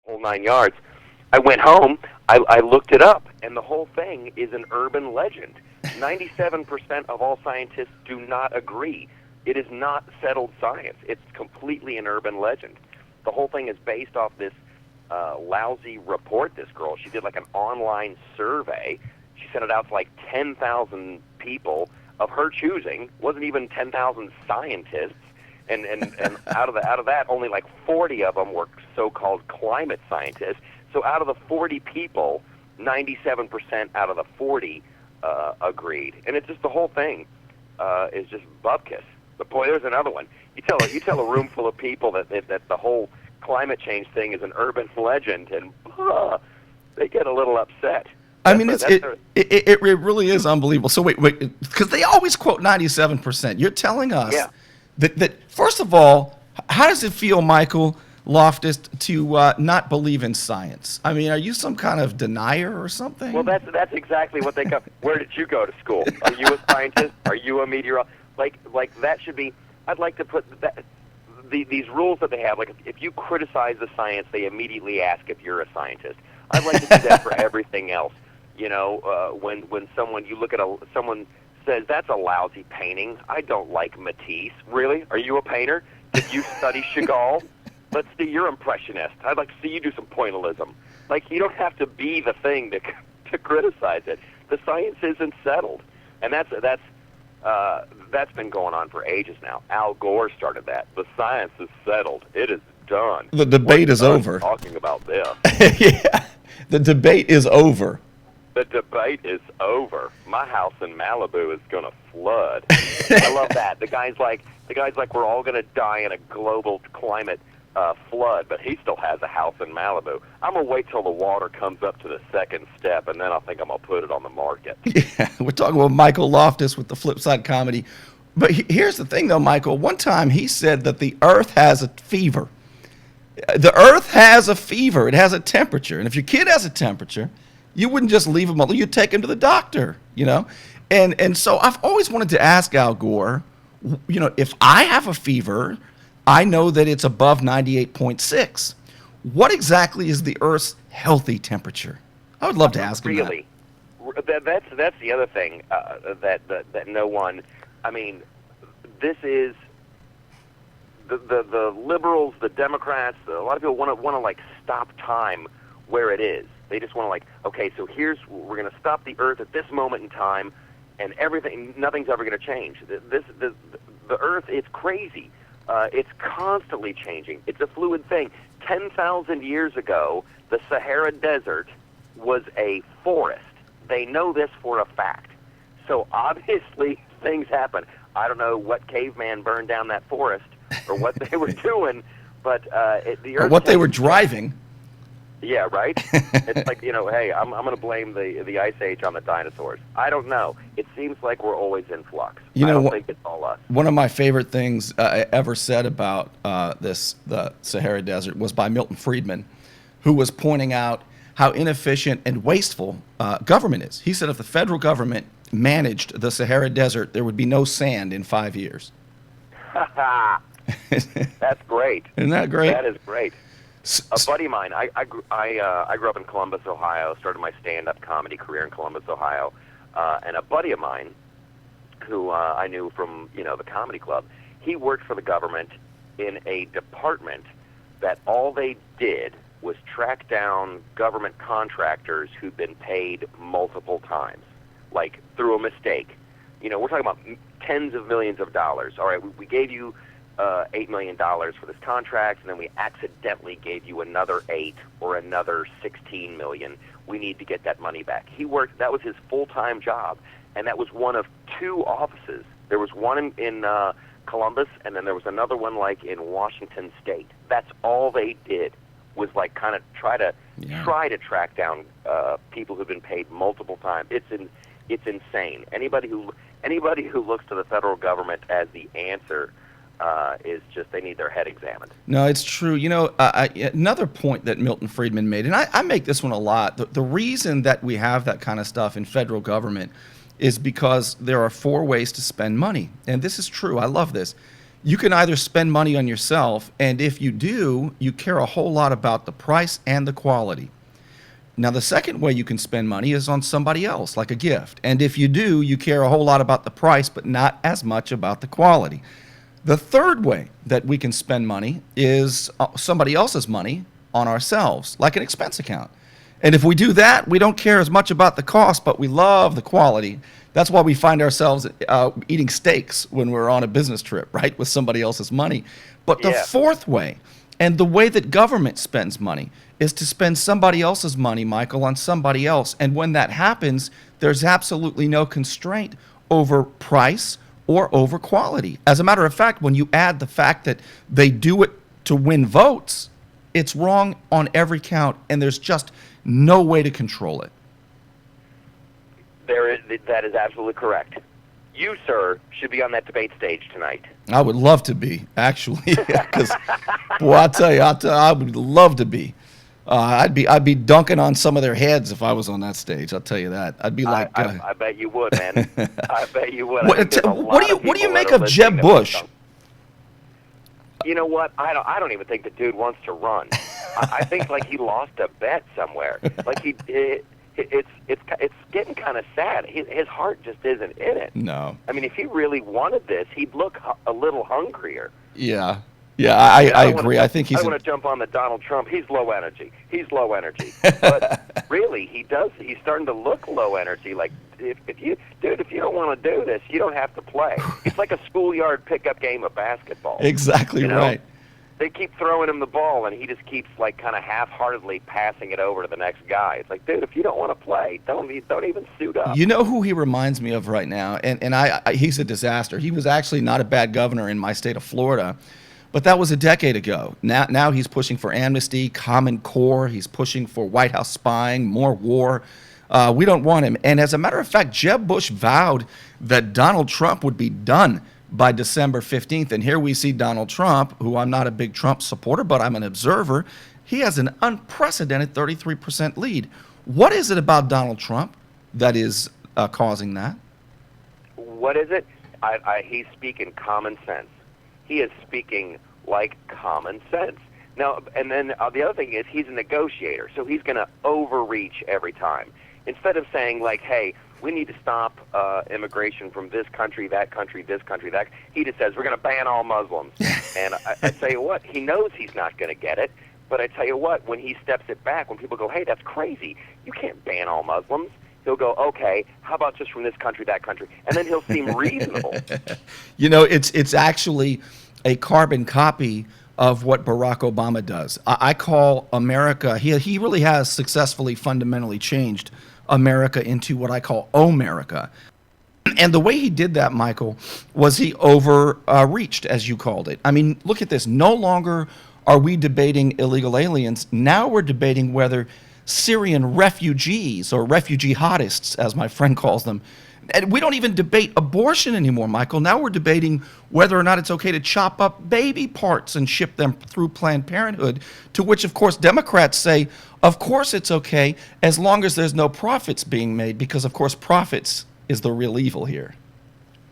whole 9 yards. I went home, I looked it up, and the whole thing is an urban legend. 97% of all scientists do not agree. It is not settled science. It's completely an urban legend. The whole thing is based off this lousy report this girl. She did like an online survey. She sent it out to like 10,000 people of her choosing. Wasn't even 10,000 scientists. And out of that, only like 40 of them were so-called climate scientists. So out of the 40 people, 97% out of the 40 agreed. And it's just the whole thing is just bupkis. But boy, there's another one. You tell a room full of people that the whole climate change thing is an urban legend, and they get a little upset. I mean, it really is unbelievable. So wait, because they always quote 97%. You're telling us that first of all, how does it feel, Michael Loftus, to not believe in science? I mean, are you some kind of denier or something? Well, that's exactly what they come. Where did you go to school? Are you a scientist? Are you a meteorologist? Like that should be. I'd like to put that. These rules that they have, like if you criticize the science, they immediately ask if you're a scientist. I'd like to do that for everything else. You know, when someone you look at someone says that's a lousy painting. I don't like Matisse. Really? Are you a painter? Did you study Chagall? Let's see, you're impressionist. I'd like to see you do some pointillism. Like you don't have to be the thing to criticize it. The science isn't settled, and that's been going on for ages now. Al Gore started that. The science is settled. It is done. The debate is over. Talking about this. Yeah, the debate is over. The debate is over. My house in Malibu is going to flood. I love that. The guy's like we're all going to die in a global climate flood, but he still has a house in Malibu. I'm going to wait till the water comes up to the second step, and then I think I'm going to put it on the market. Yeah, we're talking about Michael Loftus with the Flipside Comedy. But here's the thing, though, Michael. One time he said that the Earth has a fever. The Earth has a fever. It has a temperature. And if your kid has a temperature, you wouldn't just leave him alone. You'd take him to the doctor, you know. And so I've always wanted to ask Al Gore, you know, if I have a fever, I know that it's above 98.6. What exactly is the Earth's healthy temperature? I would love to ask him really? That's the other thing that no one. I mean, this is the liberals, the Democrats. A lot of people want to like stop time where it is. They just want to like, okay, so we're going to stop the Earth at this moment in time, and nothing's ever going to change. The Earth is crazy. It's constantly changing. It's a fluid thing. 10,000 years ago, the Sahara Desert was a forest. They know this for a fact. So obviously things happen. I don't know what caveman burned down that forest or what they were doing, but the Earth. Or what they were driving. Yeah, right? It's like, you know, hey, I'm going to blame the Ice Age on the dinosaurs. I don't know. It seems like we're always in flux. I don't think it's all us. One of my favorite things ever said about the Sahara Desert was by Milton Friedman, who was pointing out how inefficient and wasteful government is. He said if the federal government managed the Sahara Desert, there would be no sand in 5 years. That's great. Isn't that great? That is great. A buddy of mine, I grew up in Columbus, Ohio, started my stand-up comedy career in Columbus, Ohio, and a buddy of mine who I knew from, you know, the comedy club, he worked for the government in a department that all they did was track down government contractors who'd been paid multiple times, like through a mistake. You know, we're talking about tens of millions of dollars. All right, we gave you $8 million for this contract, and then we accidentally gave you another 8 or another 16 million. We need to get that money back. That was his full-time job, and that was one of 2 offices. There was one in Columbus, and then there was another one like in Washington State. That's all they did was like kind of try to track down people who've been paid multiple times. It's insane. Anybody who looks to the federal government as the answer is just they need their head examined. No, it's true. You know, another point that Milton Friedman made, and I make this one a lot, the reason that we have that kind of stuff in federal government is because there are 4 ways to spend money. And this is true. I love this. You can either spend money on yourself, and if you do, you care a whole lot about the price and the quality. Now, the second way you can spend money is on somebody else, like a gift. And if you do, you care a whole lot about the price, but not as much about the quality. The third way that we can spend money is somebody else's money on ourselves, like an expense account. And if we do that, we don't care as much about the cost, but we love the quality. That's why we find ourselves eating steaks when we're on a business trip, right, with somebody else's money. But the Yeah. fourth way, and the way that government spends money, is to spend somebody else's money, Michael, on somebody else. And when that happens, there's absolutely no constraint over price or over quality. As a matter of fact, when you add the fact that they do it to win votes, it's wrong on every count, and there's just no way to control it. That is absolutely correct. You, sir, should be on that debate stage tonight. I would love to be, actually, because, boy, I tell you, I would love to be. I'd be dunking on some of their heads if I was on that stage. I'll tell you that. I'd be like, I bet you would, man. I bet you would. What do you make of Jeb Bush? You know what? I don't even think the dude wants to run. I think like he lost a bet somewhere. Like it's getting kind of sad. His heart just isn't in it. No. I mean, if he really wanted this, he'd look a little hungrier. Yeah. Yeah, I agree. I think he's. I want to jump on the Donald Trump. He's low energy. He's low energy. But really, he does. He's starting to look low energy. Like if you don't want to do this, you don't have to play. It's like a schoolyard pickup game of basketball. Exactly right. They keep throwing him the ball, and he just keeps like kind of half-heartedly passing it over to the next guy. It's like, dude, if you don't want to play, don't even suit up. You know who he reminds me of right now, and he's a disaster. He was actually not a bad governor in my state of Florida. But that was a decade ago. Now he's pushing for amnesty, Common Core. He's pushing for White House spying, more war. We don't want him. And as a matter of fact, Jeb Bush vowed that Donald Trump would be done by December 15th. And here we see Donald Trump, who I'm not a big Trump supporter, but I'm an observer. He has an unprecedented 33% lead. What is it about Donald Trump that is causing that? What is it? He's speaking common sense. He is speaking like common sense. Now, and then the other thing is he's a negotiator, so he's going to overreach every time. Instead of saying, like, hey, we need to stop immigration from this country, that country, this country, that, he just says, we're going to ban all Muslims. And I tell you what, he knows he's not going to get it, but I tell you what, when he steps it back, when people go, hey, that's crazy, you can't ban all Muslims, he'll go, okay, how about just from this country, that country? And then he'll seem reasonable. You know, it's actually a carbon copy of what Barack Obama does. I call America, he really has successfully fundamentally changed America into what I call Omerica. And the way he did that, Michael, was he overreached, as you called it. I mean, look at this. No longer are we debating illegal aliens. Now we're debating whether Syrian refugees, or refugee jihadists, as my friend calls them. And we don't even debate abortion anymore, Michael. Now we're debating whether or not it's okay to chop up baby parts and ship them through Planned Parenthood, to which, of course, Democrats say, of course it's okay, as long as there's no profits being made, because, of course, profits is the real evil here.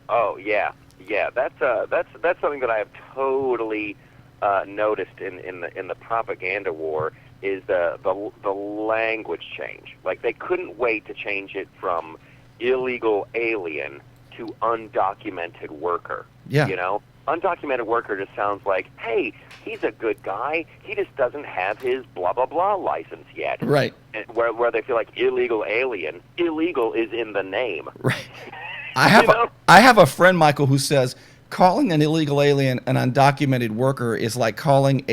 Oh, yeah. Yeah, that's something that I have totally noticed in the propaganda war, is the language change. Like, they couldn't wait to change it from illegal alien to undocumented worker. Yeah. You know? Undocumented worker just sounds like, hey, he's a good guy. He just doesn't have his blah, blah, blah license yet. Right. And where they feel like illegal alien, illegal is in the name. Right. I have a friend, Michael, who says calling an illegal alien an undocumented worker is like calling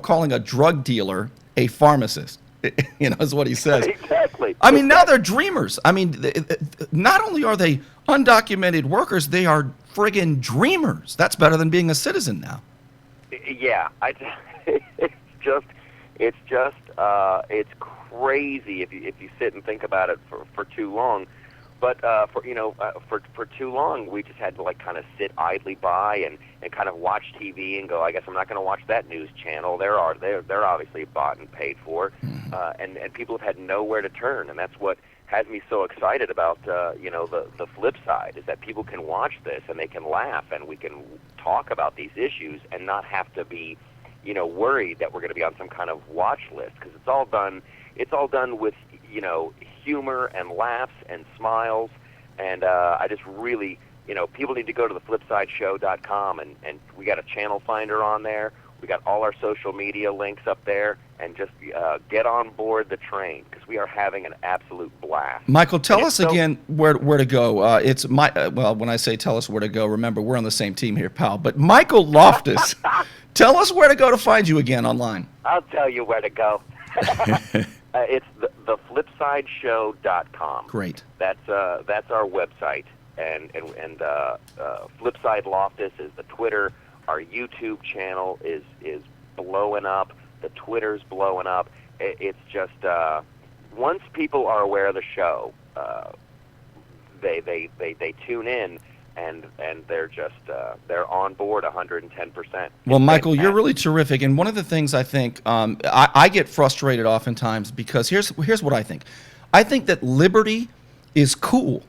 calling a drug dealer a pharmacist. You know, is what he says. Exactly. I mean, now they're dreamers. I mean, not only are they undocumented workers, they are friggin' dreamers. That's better than being a citizen now. Yeah, it's crazy if you sit and think about it for too long. But for too long, we just had to like kind of sit idly by and kind of watch TV and go, I guess I'm not going to watch that news channel. They're obviously bought and paid for, and people have had nowhere to turn, and that's what has me so excited about the flip side is that people can watch this and they can laugh and we can talk about these issues and not have to be worried that we're going to be on some kind of watch list, because it's all done with humor and laughs and smiles, and I just really people need to go to theflipsideshow.com and we got a channel finder on there. We got all our social media links up there, and just get on board the train, because we are having an absolute blast. Michael, tell us again where to go. It's well, when I say tell us where to go, remember we're on the same team here, pal. But Michael Loftus, tell us where to go to find you again online. I'll tell you where to go. It's theflipsideshow.com. Great. That's our website, and Flipside Loftus is the Twitter. Our YouTube channel is blowing up. The Twitter's blowing up. It's just once people are aware of the show, they tune in, and they're just they're on board 110%. Well, Michael, you're really terrific, and one of the things I think I get frustrated oftentimes, because here's what I think. I think that liberty is cool.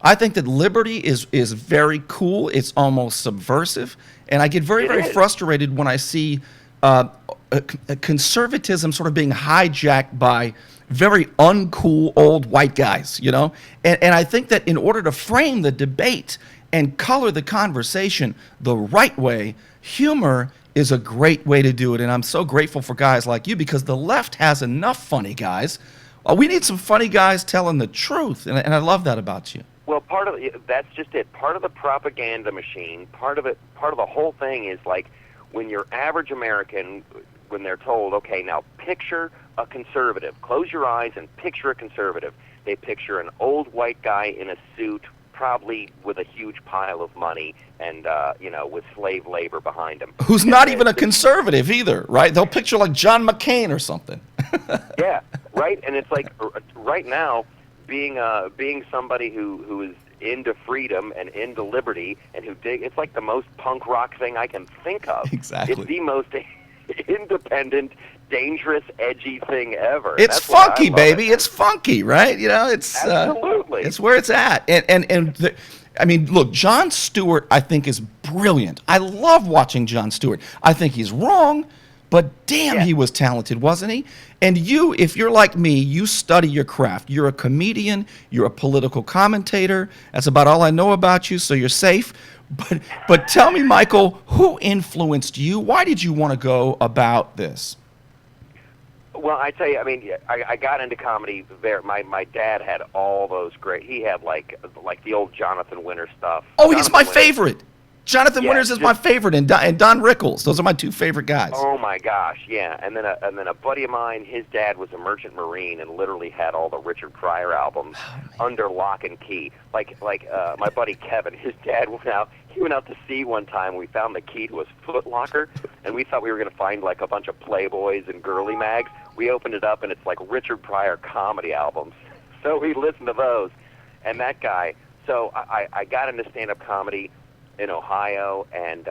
I think that liberty is very cool. It's almost subversive, and I get very frustrated when I see conservatism sort of being hijacked by very uncool old white guys, and I think that in order to frame the debate and color the conversation the right way, humor is a great way to do it, and I'm so grateful for guys like you, because the left has enough funny guys. We need some funny guys telling the truth, and I love that about you. Well, that's just it. Part of the propaganda machine, part of the whole thing is like when your average American, when they're told, okay, now picture a conservative, close your eyes and picture a conservative. They picture an old white guy in a suit, probably with a huge pile of money and, with slave labor behind him. Who's not even a conservative either, right? They'll picture like John McCain or something. Yeah, right? And it's like right now, being somebody who is into freedom and into liberty and it's like the most punk rock thing I can think of. Exactly. It's the most independent, dangerous, edgy thing ever. It's funky, baby. It's funky, right? It's absolutely. It's where it's at. I mean, look, Jon Stewart, I think, is brilliant. I love watching Jon Stewart. I think he's wrong, but damn, he was talented, wasn't he? And you, if you're like me, you study your craft. You're a comedian. You're a political commentator. That's about all I know about you, so you're safe. But tell me, Michael, who influenced you? Why did you want to go about this? Well, I tell you, I mean, I got into comedy there. My dad had all those great. He had like the old Jonathan Winter stuff. Oh, he's my favorite. Jonathan Winters is my favorite, and Don Rickles. Those are my two favorite guys. Oh my gosh, yeah. And then a buddy of mine, his dad was a merchant marine and literally had all the Richard Pryor albums under lock and key. Like my buddy Kevin, his dad went out to sea one time. We found the key to his Foot Locker, and we thought we were going to find like a bunch of Playboys and girly mags. We opened it up, and it's like Richard Pryor comedy albums. So we listened to those, and that guy. So I got into stand-up comedy in Ohio, and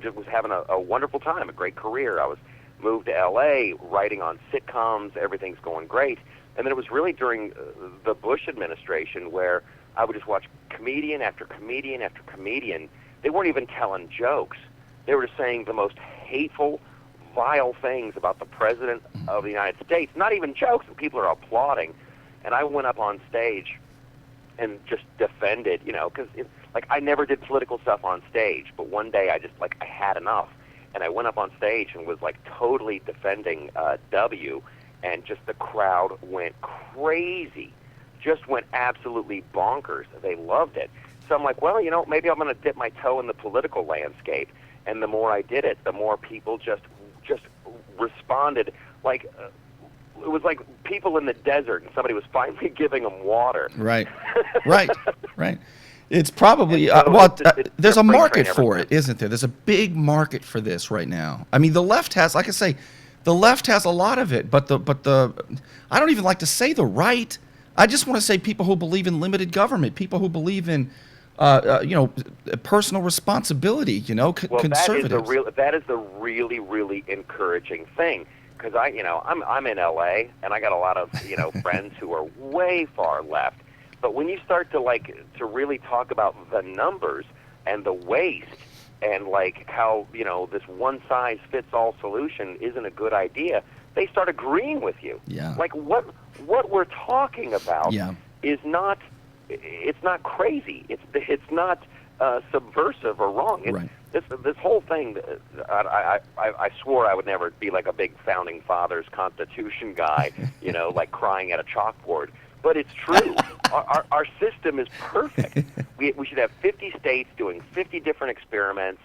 just was having a wonderful time, a great career. I was moved to L.A., writing on sitcoms, everything's going great. And then it was really during the Bush administration where I would just watch comedian after comedian after comedian. They weren't even telling jokes. They were just saying the most hateful, vile things about the President of the United States. Not even jokes, and people are applauding. And I went up on stage and just defended, because I never did political stuff on stage, but one day I had enough, and I went up on stage and was totally defending W, and just the crowd went crazy, just went absolutely bonkers. They loved it. So I'm like, well, maybe I'm going to dip my toe in the political landscape, and the more I did it, the more people just responded it was like people in the desert, and somebody was finally giving them water. Right. It's probably there's a market for it, isn't there? There's a big market for this right now. I mean, the left has, like I say, the left has a lot of it, but the I don't even like to say the right. I just want to say people who believe in limited government, people who believe in, personal responsibility. Well, conservatives. that is the really, really encouraging thing. Because I'm in LA, and I got a lot of friends who are way far left. But when you start to really talk about the numbers and the waste, and how this one size fits all solution isn't a good idea, they start agreeing with you. Yeah. What we're talking about is not, it's not crazy. It's not subversive or wrong. Right. This whole thing, I swore I would never be like a big founding fathers Constitution guy, crying at a chalkboard. But it's true. Our system is perfect. We should have 50 states doing 50 different experiments.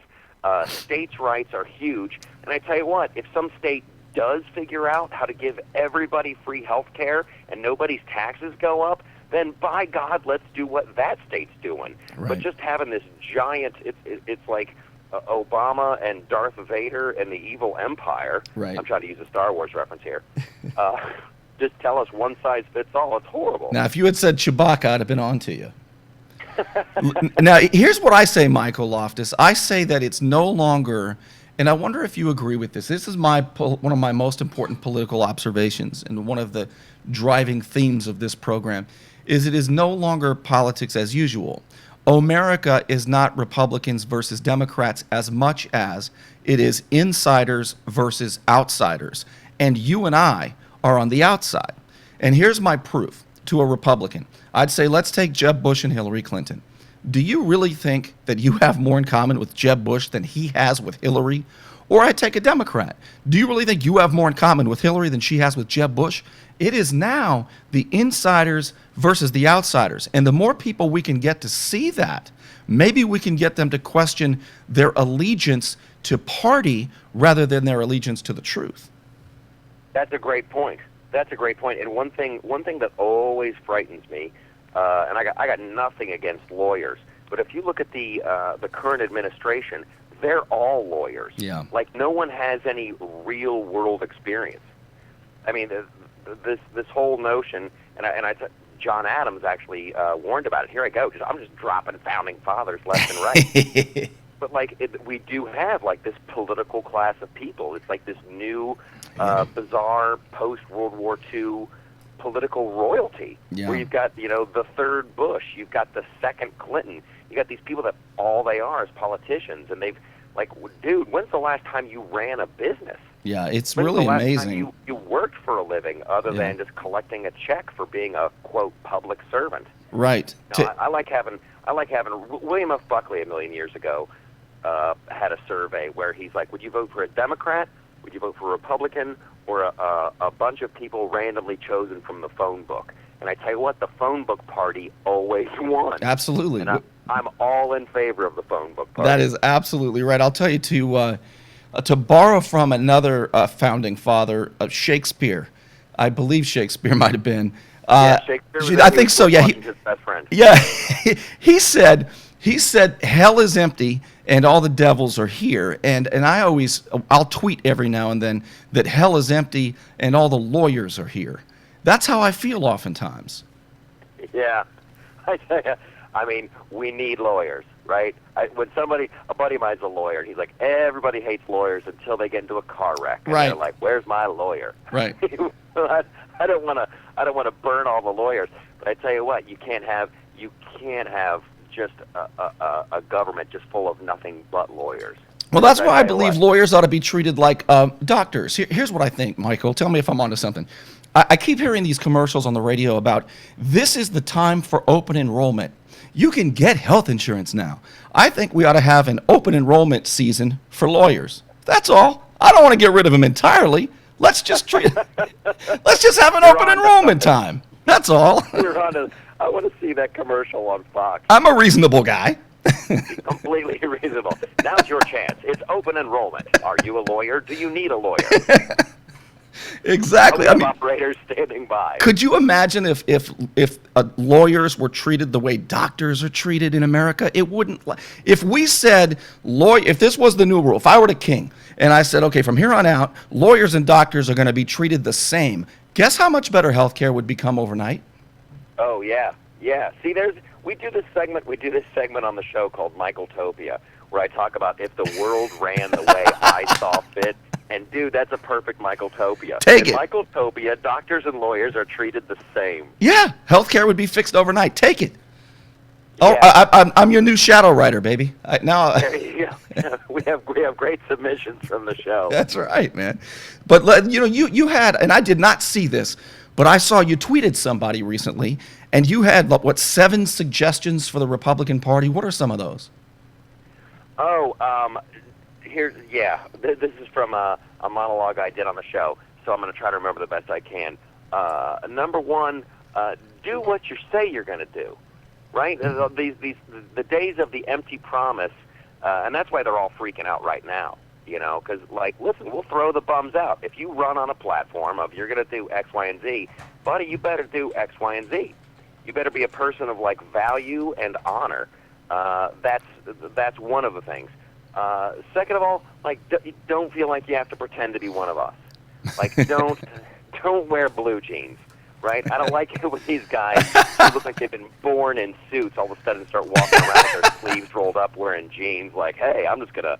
States' rights are huge. And I tell you what, if some state does figure out how to give everybody free health care and nobody's taxes go up, then by God, let's do what that state's doing. Right. But just having this giant, it's like Obama and Darth Vader and the evil empire. Right. I'm trying to use a Star Wars reference here. Just tell us one size fits all. It's horrible. Now, if you had said Chewbacca, I'd have been on to you. Now, here's what I say, Michael Loftus. I say that it's no longer, and I wonder if you agree with this. This is one of my most important political observations, and one of the driving themes of this program, is it is no longer politics as usual. America is not Republicans versus Democrats as much as it is insiders versus outsiders. And you and I are on the outside. And here's my proof to a Republican. I'd say, let's take Jeb Bush and Hillary Clinton. Do you really think that you have more in common with Jeb Bush than he has with Hillary? Or I take a Democrat. Do you really think you have more in common with Hillary than she has with Jeb Bush? It is now the insiders versus the outsiders. And the more people we can get to see that, maybe we can get them to question their allegiance to party rather than their allegiance to the truth. That's a great point. And one thing that always frightens me, and I got nothing against lawyers, but if you look at the current administration, they're all lawyers. Yeah. Like, no one has any real world experience. I mean, this whole notion, John Adams actually warned about it. Here I go, because I'm just dropping founding fathers left and right. But we do have this political class of people. It's like this new, bizarre post-World War II political royalty, where you've got the third Bush, you've got the second Clinton, you got these people that all they are is politicians, and they've dude, when's the last time you ran a business? Yeah, it's when's really the last amazing. Time you worked for a living other than just collecting a check for being a quote public servant. Right. No, I like having William F. Buckley a million years ago had a survey where he's like, would you vote for a Democrat? Would you vote for a Republican, or a bunch of people randomly chosen from the phone book? And I tell you what, the phone book party always won. Absolutely. And I'm all in favor of the phone book party. That is absolutely right. I'll tell you, to borrow from another founding father, Shakespeare, I believe Shakespeare might have been. Shakespeare was I think so. Yeah, his best friend. Yeah, he said, hell is empty and all the devils are here. And I'll tweet every now and then that hell is empty and all the lawyers are here. That's how I feel oftentimes. Yeah, I tell you, I mean, we need lawyers, right? When a buddy of mine's a lawyer, and he's like, everybody hates lawyers until they get into a car wreck, and they're like, "Where's my lawyer?" Right. I don't want to burn all the lawyers, but I tell you what, you can't have just a government just full of nothing but lawyers. Well, that's why I believe lawyers ought to be treated like doctors. Here's what I think, Michael. Tell me if I'm onto something. I keep hearing these commercials on the radio about this is the time for open enrollment. You can get health insurance now. I think we ought to have an open enrollment season for lawyers. That's all. I don't want to get rid of them entirely. Let's just have an open enrollment time. That's all. I want to see that commercial on Fox. I'm a reasonable guy. Completely reasonable. Now's your chance. It's open enrollment. Are you a lawyer? Do you need a lawyer? Exactly. I mean, operators standing by. Could you imagine if lawyers were treated the way doctors are treated in America? It wouldn't. If we said if this was the new rule, if I were the king and I said, okay, from here on out, lawyers and doctors are going to be treated the same, guess how much better health care would become overnight? Oh yeah, yeah. See, we do this segment on the show called Michaeltopia, where I talk about if the world ran the way I saw fit. And dude, that's a perfect Michaeltopia. Take In it. Michaeltopia, doctors and lawyers are treated the same. Yeah, healthcare would be fixed overnight. Take it. Oh, Yeah. I'm your new shadow writer, baby. Now. There you go. we have great submissions from the show. That's right, man. But you had, and I did not see this, but I saw you tweeted somebody recently, and you had 7 suggestions for the Republican Party. What are some of those? Oh, this is from a monologue I did on the show, so I'm going to try to remember the best I can. Number one, do what you say you're going to do, right? The days of the empty promise, and that's why they're all freaking out right now, because, listen, we'll throw the bums out. If you run on a platform of you're going to do X, Y, and Z, buddy, you better do X, Y, and Z. You better be a person of, value and honor. That's one of the things. Second of all, don't feel like you have to pretend to be one of us. Don't wear blue jeans, right? I don't like it when these guys who look like they've been born in suits all of a sudden start walking around with their sleeves rolled up wearing jeans hey, I'm just going to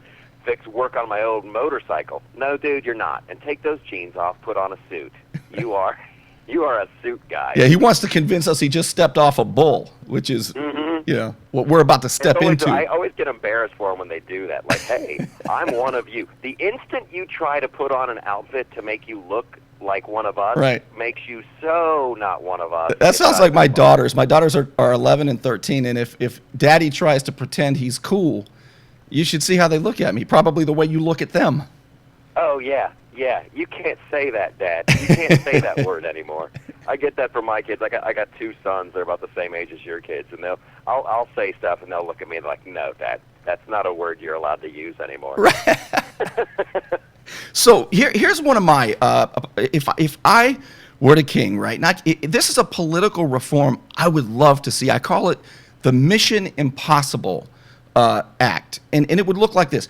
work on my old motorcycle. No, dude, you're not. And take those jeans off, put on a suit. You are a suit guy. Yeah, he wants to convince us he just stepped off a bull, which is, what we're about to step into. I always get embarrassed for them when they do that. Hey, I'm one of you. The instant you try to put on an outfit to make you look like one of us, right, makes you so not one of us. That sounds like my daughters. My daughters are 11 and 13, and if Daddy tries to pretend he's cool, you should see how they look at me. Probably the way you look at them. Oh, yeah. Yeah, you can't say that, Dad. You can't say that word anymore. I get that from my kids. I got 2 sons. They're about the same age as your kids, and I'll say stuff, and they'll look at me and like, no, Dad, that's not a word you're allowed to use anymore. Right. So here's one of my if I were the king, right? This is a political reform I would love to see. I call it the Mission Impossible Act, and it would look like this.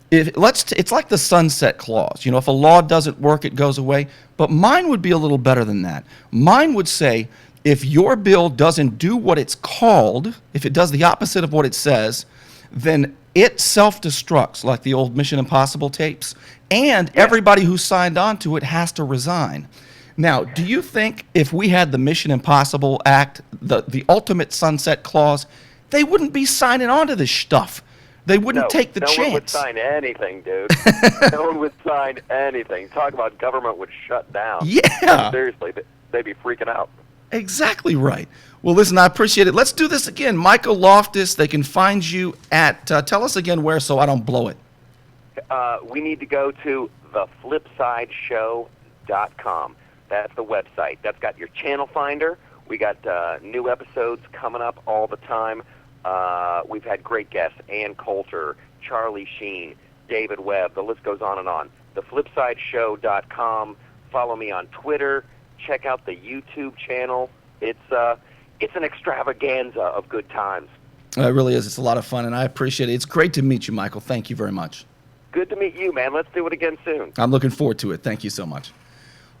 It's like the sunset clause. If a law doesn't work, it goes away. But mine would be a little better than that. Mine would say, if your bill doesn't do what it's called, if it does the opposite of what it says, then it self-destructs, like the old Mission Impossible tapes, and everybody who signed on to it has to resign. Now, do you think if we had the Mission Impossible Act, the ultimate sunset clause, they wouldn't be signing on to this stuff? They wouldn't take the chance. No one would sign anything, dude. No one would sign anything. Talk about government would shut down. Yeah. Seriously, they'd be freaking out. Exactly right. Well, listen, I appreciate it. Let's do this again. Michael Loftus, they can find you at, tell us again where so I don't blow it. We need to go to theflipsideshow.com. That's the website. That's got your channel finder. We got new episodes coming up all the time. We've had great guests, Ann Coulter, Charlie Sheen, David Webb. The list goes on and on. Theflipsideshow.com. Follow me on Twitter. Check out the YouTube channel. It's an extravaganza of good times. It really is. It's a lot of fun, and I appreciate it. It's great to meet you, Michael. Thank you very much. Good to meet you, man. Let's do it again soon. I'm looking forward to it. Thank you so much.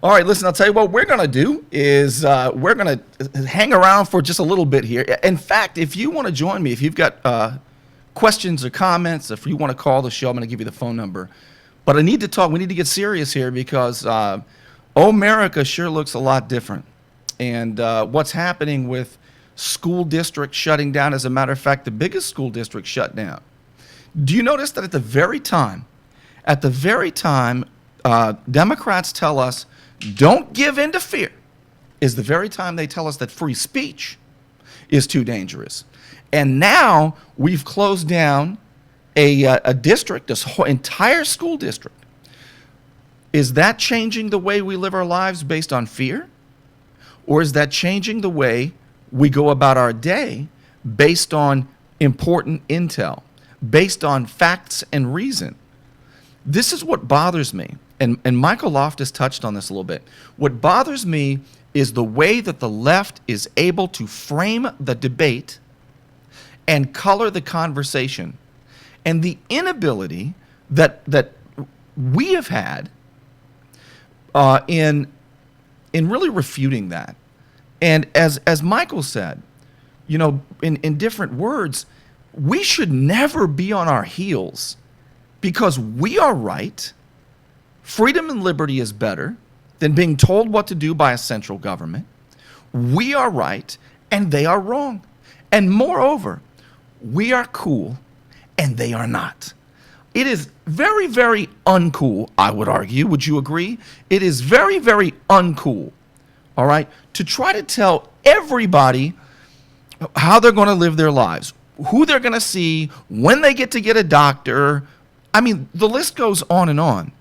All right, listen, I'll tell you what we're going to do is we're going to hang around for just a little bit here. In fact, if you want to join me, if you've got questions or comments, if you want to call the show, I'm going to give you the phone number. But we need to get serious here because America sure looks a lot different. And what's happening with school districts shutting down, as a matter of fact, the biggest school district shut down. Do you notice that at the very time Democrats tell us don't give in to fear, is the very time they tell us that free speech is too dangerous. And now we've closed down a district, this whole entire school district. Is that changing the way we live our lives based on fear? Or is that changing the way we go about our day based on important intel, based on facts and reason? This is what bothers me. And Michael Loftus touched on this a little bit. What bothers me is the way that the left is able to frame the debate and color the conversation, and the inability that we have had in really refuting that. And as Michael said, in different words, we should never be on our heels because we are right. Freedom and liberty is better than being told what to do by a central government. We are right and they are wrong. And moreover, we are cool and they are not. It is very, very uncool, I would argue. Would you agree? It is very, very uncool, all right, to try to tell everybody how they're going to live their lives, who they're going to see, when they get to get a doctor. I mean, the list goes on and on.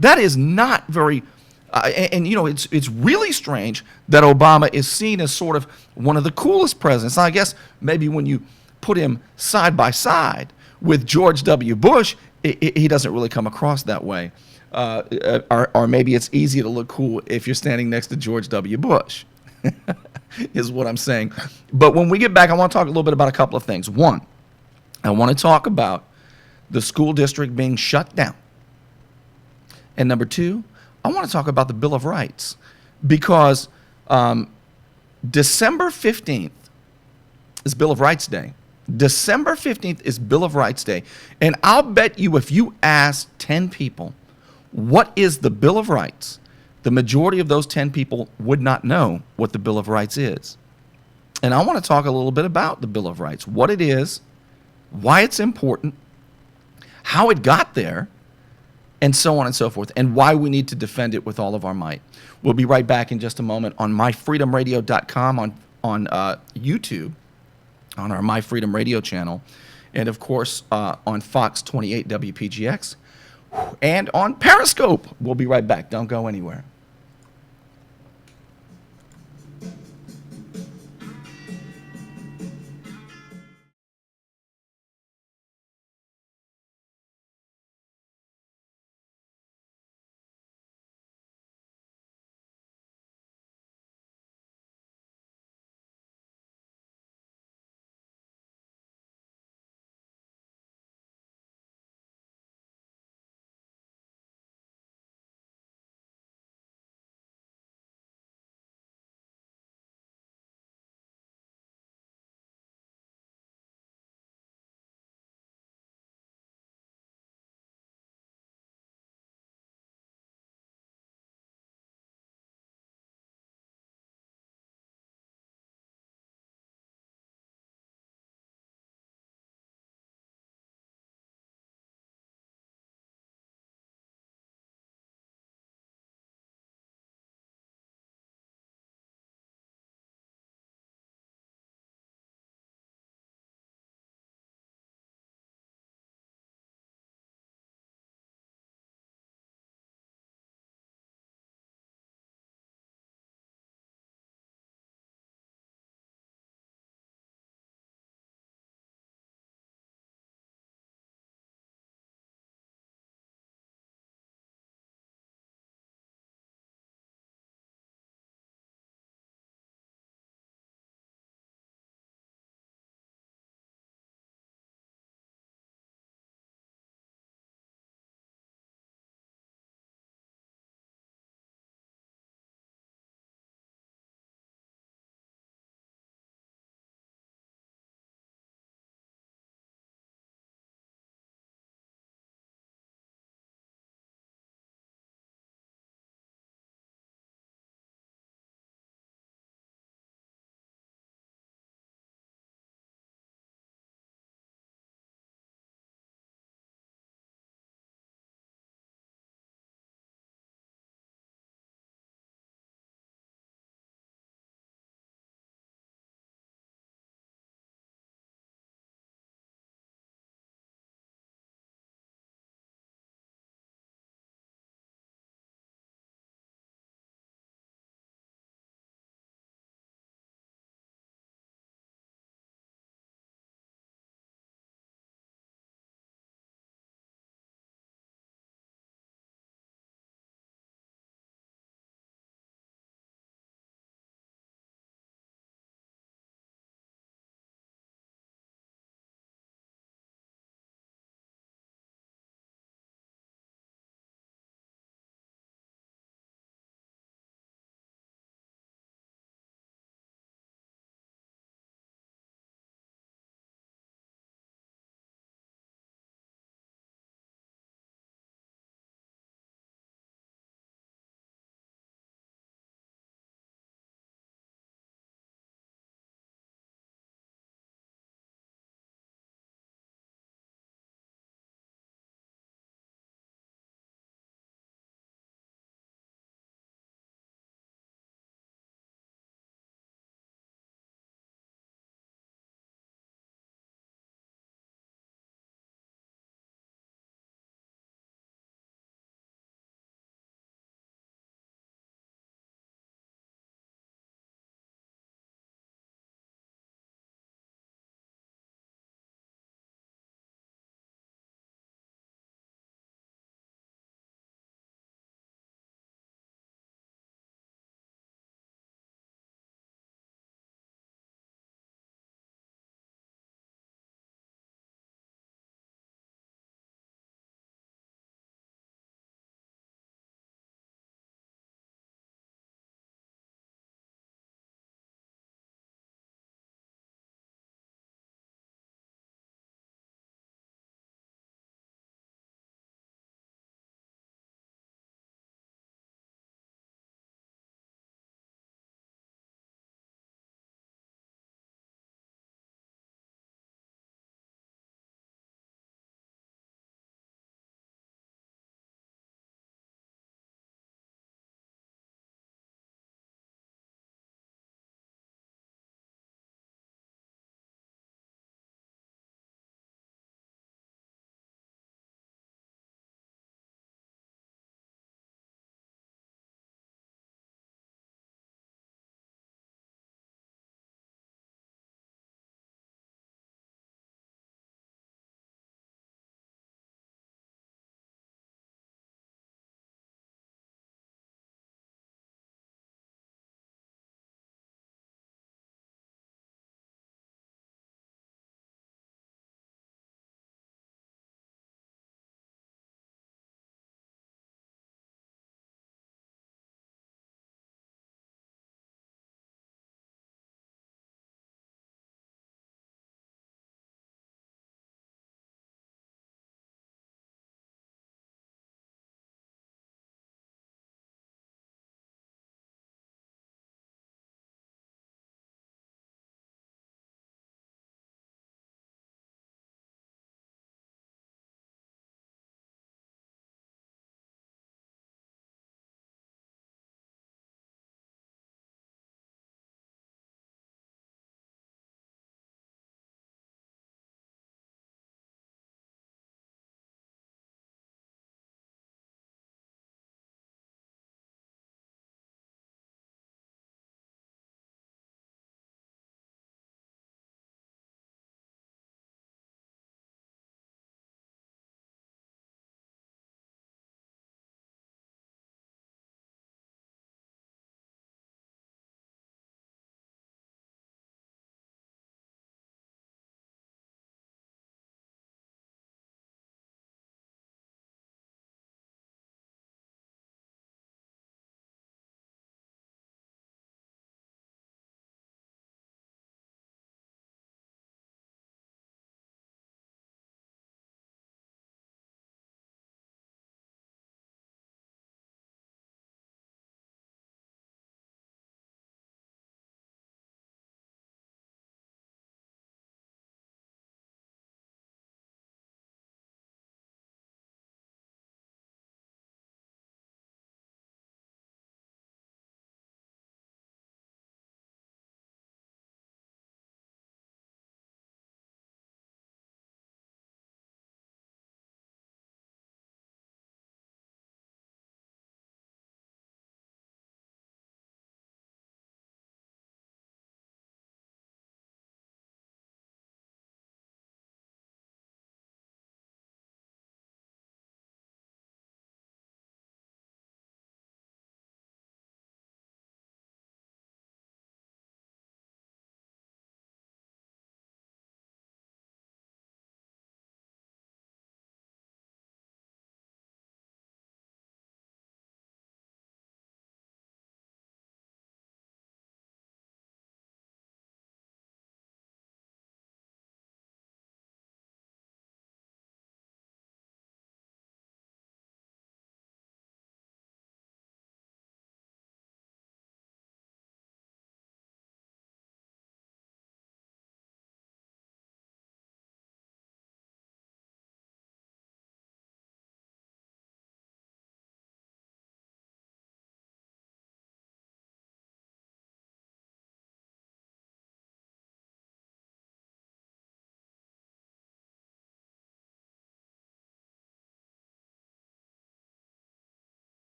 That is not very, it's really strange that Obama is seen as sort of one of the coolest presidents. I guess maybe when you put him side by side with George W. Bush, he doesn't really come across that way. Or maybe it's easy to look cool if you're standing next to George W. Bush, is what I'm saying. But when we get back, I want to talk a little bit about a couple of things. One, I want to talk about the school district being shut down. And number two, I want to talk about the Bill of Rights because December 15th is Bill of Rights Day. December 15th is Bill of Rights Day. And I'll bet you if you ask 10 people, what is the Bill of Rights? The majority of those 10 people would not know what the Bill of Rights is. And I want to talk a little bit about the Bill of Rights, what it is, why it's important, how it got there, and so on and so forth, and why we need to defend it with all of our might. We'll be right back in just a moment on myfreedomradio.com, on YouTube, on our My Freedom Radio channel, and of course on Fox 28 WPGX, and on Periscope. We'll be right back. Don't go anywhere.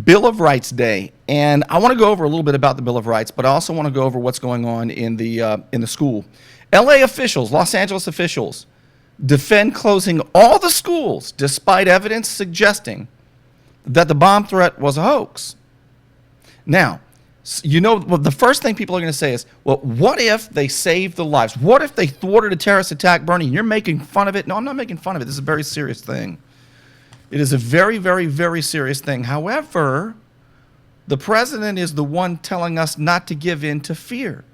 Bill of Rights Day, and I want to go over a little bit about the Bill of Rights, but I also want to go over what's going on in the school. L.A. officials, Los Angeles officials, defend closing all the schools despite evidence suggesting that the bomb threat was a hoax. Now, well, the first thing people are going to say is, well, what if they saved the lives? What if they thwarted a terrorist attack, Burnie? You're making fun of it. No, I'm not making fun of it. This is a very serious thing. It is a very, very, very serious thing. However, the president is the one telling us not to give in to fear.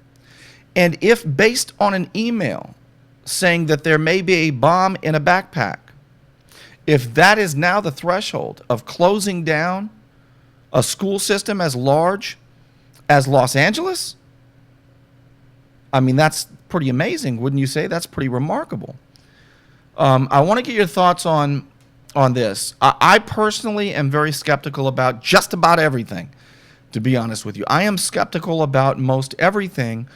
And if based on an email saying that there may be a bomb in a backpack, if that is now the threshold of closing down a school system as large as Los Angeles, I mean, that's pretty amazing, wouldn't you say? That's pretty remarkable. I want to get your thoughts on this. I personally am very skeptical about just about everything, to be honest with you. I am skeptical about most everything,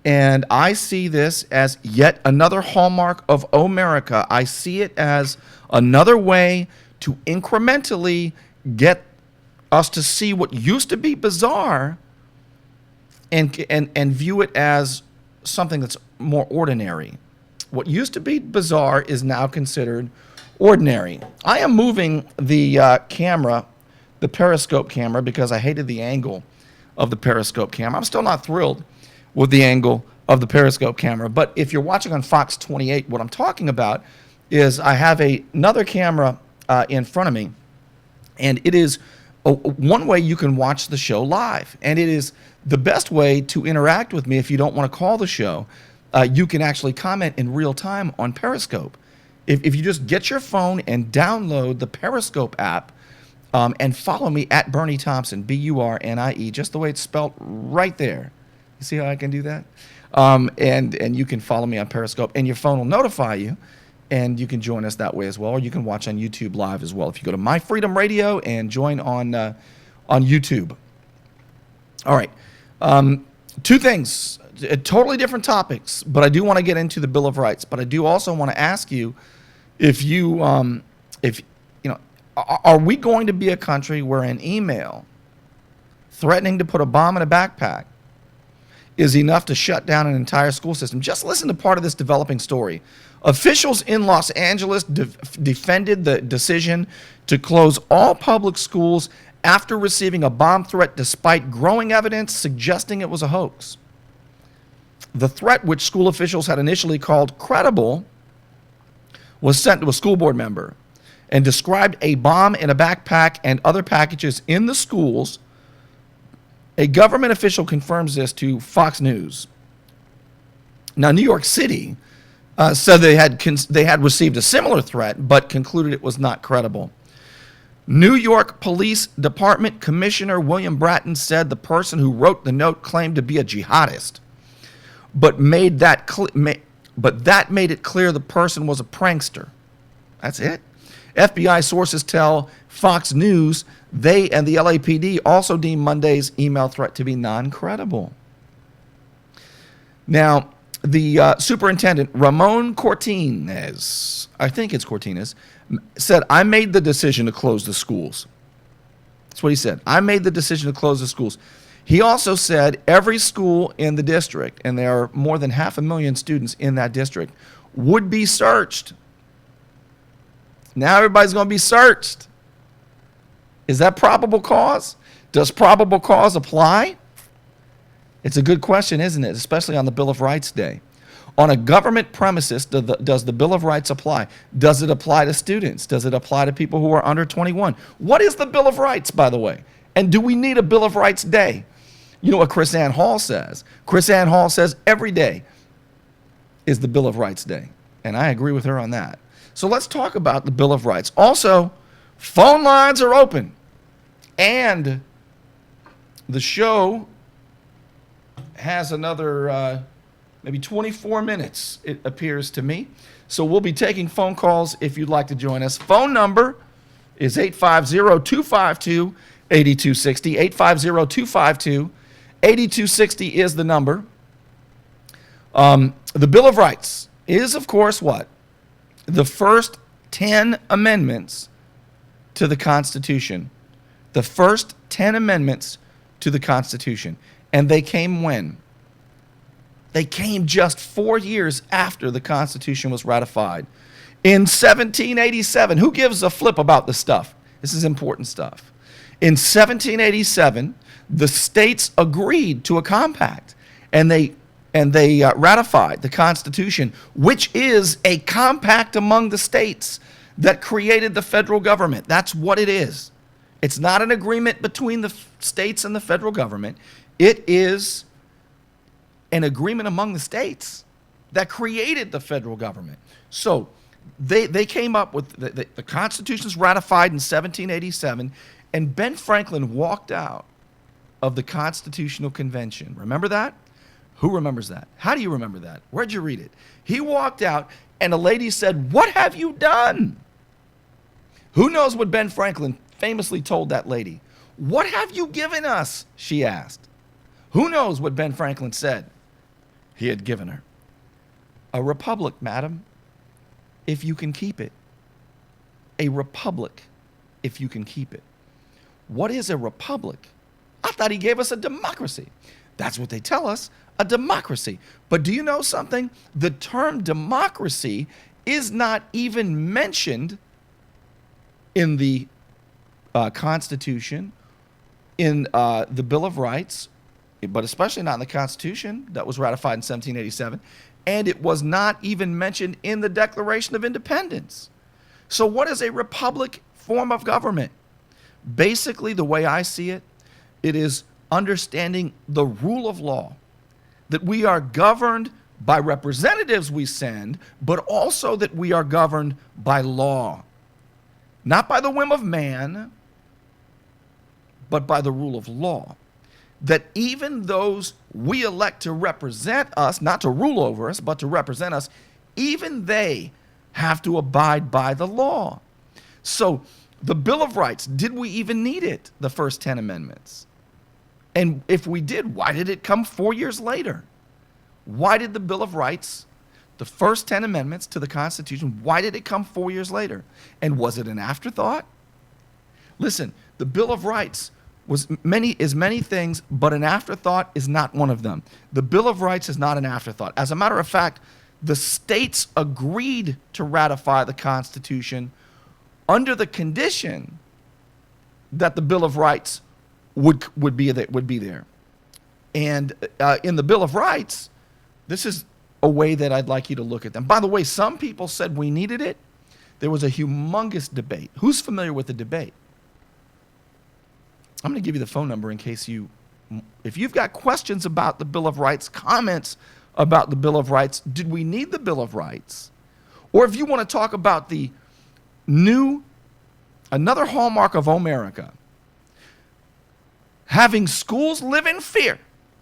and I see this as yet another hallmark of America. I see it as another way to incrementally get us to see what used to be bizarre and view it as something that's more ordinary. What used to be bizarre is now considered ordinary. I am moving the camera, the periscope camera, because I hated the angle of the periscope camera. I'm still not thrilled with the angle of the periscope camera, but if you're watching on Fox 28, what I'm talking about is I have another camera in front of me, and it is one way you can watch the show live, and it is the best way to interact with me. If you don't want to call the show, you can actually comment in real time on Periscope. If you just get your phone and download the Periscope app and follow me at Burnie Thompson, Burnie, just the way it's spelled right there. You see how I can do that? And you can follow me on Periscope, and your phone will notify you, and you can join us that way as well, or you can watch on YouTube Live as well. If you go to My Freedom Radio and join on YouTube. All right. Two things, totally different topics, but I do want to get into the Bill of Rights. But I do also want to ask you if are we going to be a country where an email threatening to put a bomb in a backpack is enough to shut down an entire school system? Just listen to part of this developing story. Officials in Los Angeles defended the decision to close all public schools after receiving a bomb threat despite growing evidence suggesting it was a hoax. The threat, which school officials had initially called credible, was sent to a school board member and described a bomb in a backpack and other packages in the schools. A government official confirms this to Fox News. Now, New York City said they had received a similar threat, but concluded it was not credible. New York Police Department Commissioner William Bratton said the person who wrote the note claimed to be a jihadist, but that made it clear the person was a prankster. That's it. FBI sources tell Fox News they and the LAPD also deemed Monday's email threat to be non-credible. Now, the superintendent, Ramon Cortines, I think it's Cortines, said, I made the decision to close the schools. That's what he said. I made the decision to close the schools. He also said every school in the district, and there are more than 500,000 students in that district, would be searched. Now everybody's going to be searched. Is that probable cause? Does probable cause apply? It's a good question, isn't it? Especially on the Bill of Rights Day. On a government premises, does the Bill of Rights apply? Does it apply to students? Does it apply to people who are under 21? What is the Bill of Rights, by the way? And do we need a Bill of Rights Day? You know what Chris Ann Hall says? Chris Ann Hall says every day is the Bill of Rights Day. And I agree with her on that. So let's talk about the Bill of Rights. Also, phone lines are open. And the show has another maybe 24 minutes, it appears to me. So we'll be taking phone calls if you'd like to join us. Phone number is 850-252-8260. 850-252-8260 is the number. The Bill of Rights is, of course, what? The first 10 amendments to the Constitution The first 10 amendments to the Constitution. And they came when? They came just 4 years after the Constitution was ratified. In 1787, who gives a flip about this stuff? This is important stuff. In 1787, the states agreed to a compact, and they ratified the Constitution, which is a compact among the states that created the federal government. That's what it is. It's not an agreement between the states and the federal government. It is an agreement among the states that created the federal government. So they came up with the Constitution's ratified in 1787, and Ben Franklin walked out of the Constitutional Convention. Remember that? Who remembers that? How do you remember that? Where'd you read it? He walked out, and a lady said, "What have you done?" Who knows what Ben Franklin famously told that lady? "What have you given us?" she asked. Who knows what Ben Franklin said he had given her? "A republic, madam, if you can keep it." A republic, if you can keep it. What is a republic? I thought he gave us a democracy. That's what they tell us, a democracy. But do you know something? The term democracy is not even mentioned in the Constitution, in the Bill of Rights, but especially not in the Constitution that was ratified in 1787, and it was not even mentioned in the Declaration of Independence. So what is a republic form of government? Basically, the way I see it, it is understanding the rule of law, that we are governed by representatives we send, but also that we are governed by law. Not by the whim of man, but by the rule of law. That even those we elect to represent us, not to rule over us, but to represent us, even they have to abide by the law. So the Bill of Rights, did we even need it, the first 10 amendments? And if we did, why did it come 4 years later? Why did the Bill of Rights, the first 10 amendments to the Constitution, why did it come 4 years later? And was it an afterthought? Listen, the Bill of Rights is many things, but an afterthought is not one of them. The Bill of Rights is not an afterthought. As a matter of fact, the states agreed to ratify the Constitution under the condition that the Bill of Rights would be there. And in the Bill of Rights, this is a way that I'd like you to look at them. By the way, some people said we needed it. There was a humongous debate. Who's familiar with the debate? I'm going to give you the phone number in case if you've got questions about the Bill of Rights, comments about the Bill of Rights, did we need the Bill of Rights? Or if you want to talk about another hallmark of America, having schools live in fear,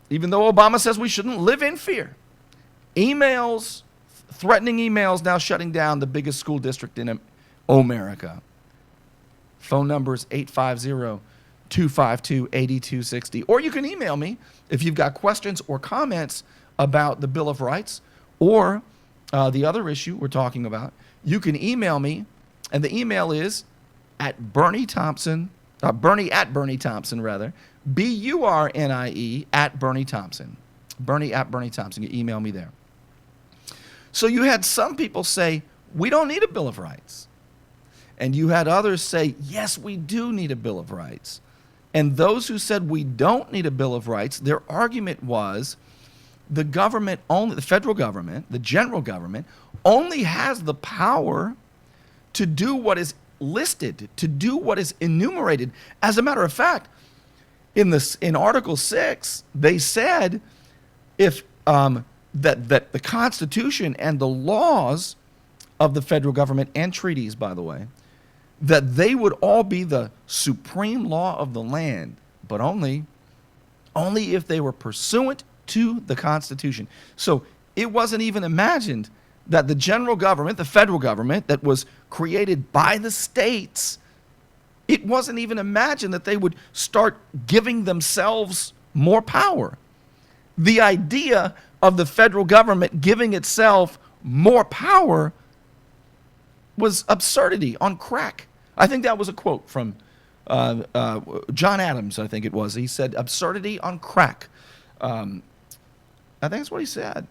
even though Obama says we shouldn't live in fear. Emails, threatening emails now shutting down the biggest school district in America. Phone number is 850-252-8260. Or you can email me if you've got questions or comments about the Bill of Rights or the other issue we're talking about. You can email me, and the email is at Burnie Thompson, Burnie at Burnie Thompson, rather. Burnie at Burnie Thompson. Burnie at Burnie Thompson. You email me there. So you had some people say, we don't need a Bill of Rights. And you had others say, yes, we do need a Bill of Rights. And those who said we don't need a Bill of Rights, their argument was the government only, the federal government, the general government, only has the power to do what is listed, to do what is enumerated. As a matter of fact, in Article 6, they said if that the Constitution and the laws of the federal government and treaties, by the way, that they would all be the supreme law of the land, but only if they were pursuant to the Constitution. So it wasn't even imagined that the general government, the federal government that was created by the states, it wasn't even imagined that they would start giving themselves more power. The idea of the federal government giving itself more power was absurdity on crack. I think that was a quote from John Adams, I think it was. He said absurdity on crack. I think that's what he said.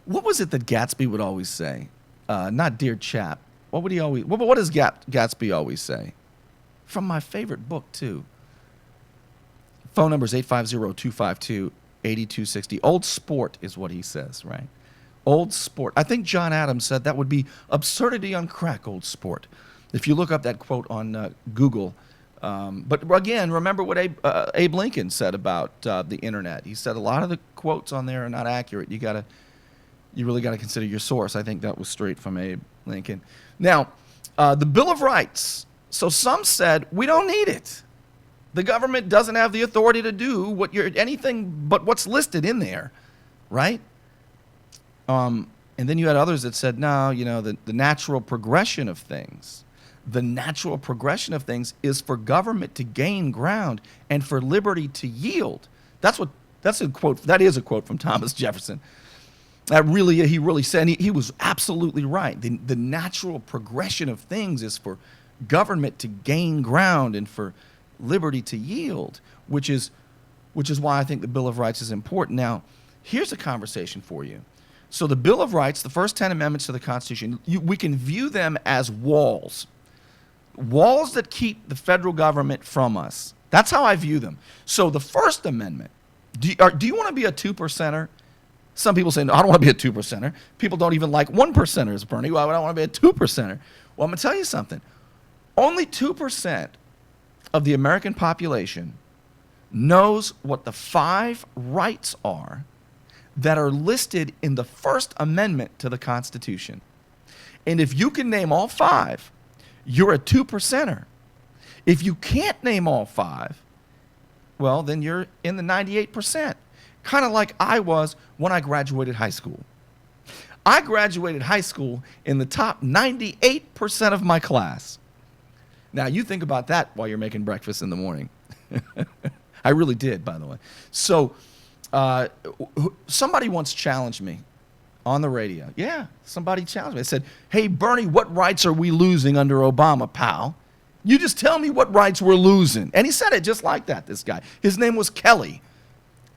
What was it that Gatsby would always say? Not dear chap. What would he always? What does Gatsby always say? From my favorite book too. Phone number is 850-252-8260. Old sport is what he says, right? Old sport. I think John Adams said that would be absurdity on crack, old sport. If you look up that quote on Google. But again, remember what Abe Lincoln said about the internet. He said a lot of the quotes on there are not accurate. You really got to consider your source. I think that was straight from Abe Lincoln. Now, the Bill of Rights. So some said we don't need it. The government doesn't have the authority to do anything but what's listed in there, right? And then you had others that said, no, the natural progression of things. The natural progression of things is for government to gain ground and for liberty to yield. That's a quote. That is a quote from Thomas Jefferson. He really said, he was absolutely right. The natural progression of things is for government to gain ground and for liberty to yield, which is why I think the Bill of Rights is important. Now, here's a conversation for you. So the Bill of Rights, the first 10 amendments to the Constitution, we can view them as walls that keep the federal government from us. That's how I view them. So the First Amendment, do you want to be a 2%er? Some people say, no, I don't want to be a 2%er. People don't even like 1%ers, Bernie. Well, I don't want to be a 2%er. Well, I'm going to tell you something. Only 2% of the American population knows what the 5 rights are that are listed in the First Amendment to the Constitution. And if you can name all 5, you're a 2%er. If you can't name all 5, well, then you're in the 98%. Kind of like I was when I graduated high school. I graduated high school in the top 98% of my class. Now, you think about that while you're making breakfast in the morning. I really did, by the way. So, somebody once challenged me on the radio. Yeah, somebody challenged me. They said, hey, Bernie, what rights are we losing under Obama, pal? You just tell me what rights we're losing. And he said it just like that, this guy. His name was Kelly.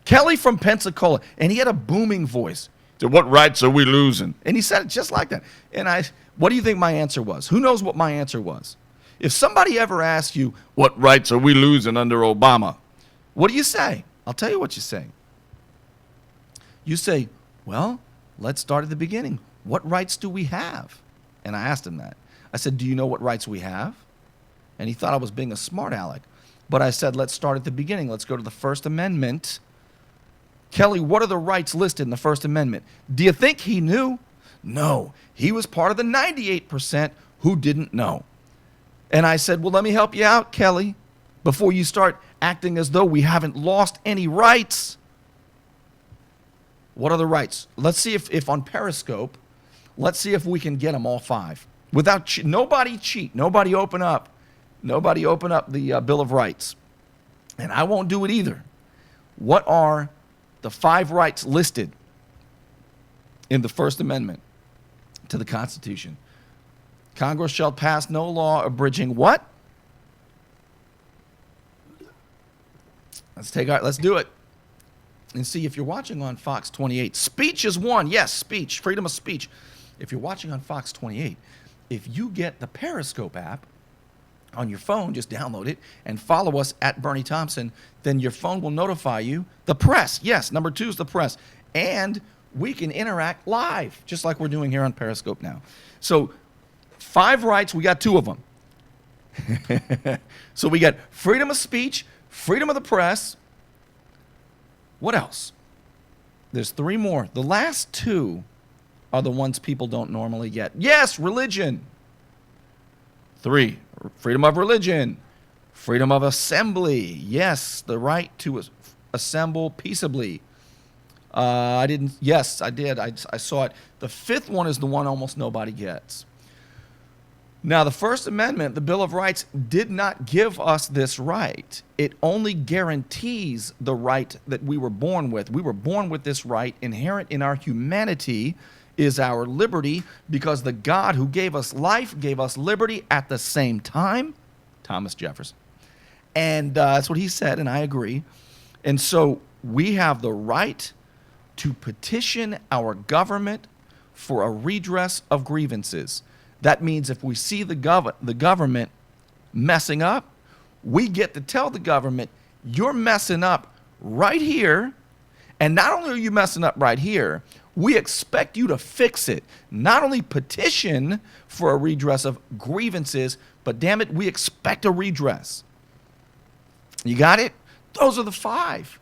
Kelly from Pensacola. And he had a booming voice. He said, what rights are we losing? And he said it just like that. And what do you think my answer was? Who knows what my answer was? If somebody ever asks you, what rights are we losing under Obama? What do you say? I'll tell you what you say. You say, well, let's start at the beginning. What rights do we have? And I asked him that. I said, do you know what rights we have? And he thought I was being a smart aleck. But I said, let's start at the beginning. Let's go to the First Amendment. Kelly, what are the rights listed in the First Amendment? Do you think he knew? No. He was part of the 98% who didn't know. And I said, well, let me help you out, Kelly, before you start acting as though we haven't lost any rights. What are the rights? Let's see if on Periscope, let's see if we can get them all 5. Without nobody cheat. Nobody open up the Bill of Rights. And I won't do it either. What are the 5 rights listed in the First Amendment to the Constitution? Congress shall pass no law abridging what? Let's do it. And see, if you're watching on Fox 28, speech is one. Yes, speech, freedom of speech. If you're watching on Fox 28, if you get the Periscope app on your phone, just download it and follow us at Burnie Thompson, then your phone will notify you. The press, yes, number 2 is the press. And we can interact live, just like we're doing here on Periscope now. So 5 rights, we got 2 of them. So we got freedom of speech, freedom of the press. What else? There's 3 more. The last 2 are the ones people don't normally get. Yes, religion. 3, freedom of religion, freedom of assembly. Yes, the right to assemble peaceably. Yes, I did. I saw it. The 5th one is the one almost nobody gets. Now, the First Amendment, the Bill of Rights, did not give us this right. It only guarantees the right that we were born with. We were born with this right. Inherent in our humanity is our liberty, because the God who gave us life gave us liberty at the same time. Thomas Jefferson. And that's what he said, and I agree. And so we have the right to petition our government for a redress of grievances. That means if we see the government messing up, we get to tell the government, you're messing up right here. And not only are you messing up right here, we expect you to fix it. Not only petition for a redress of grievances, but damn it, we expect a redress. You got it? Those are the 5.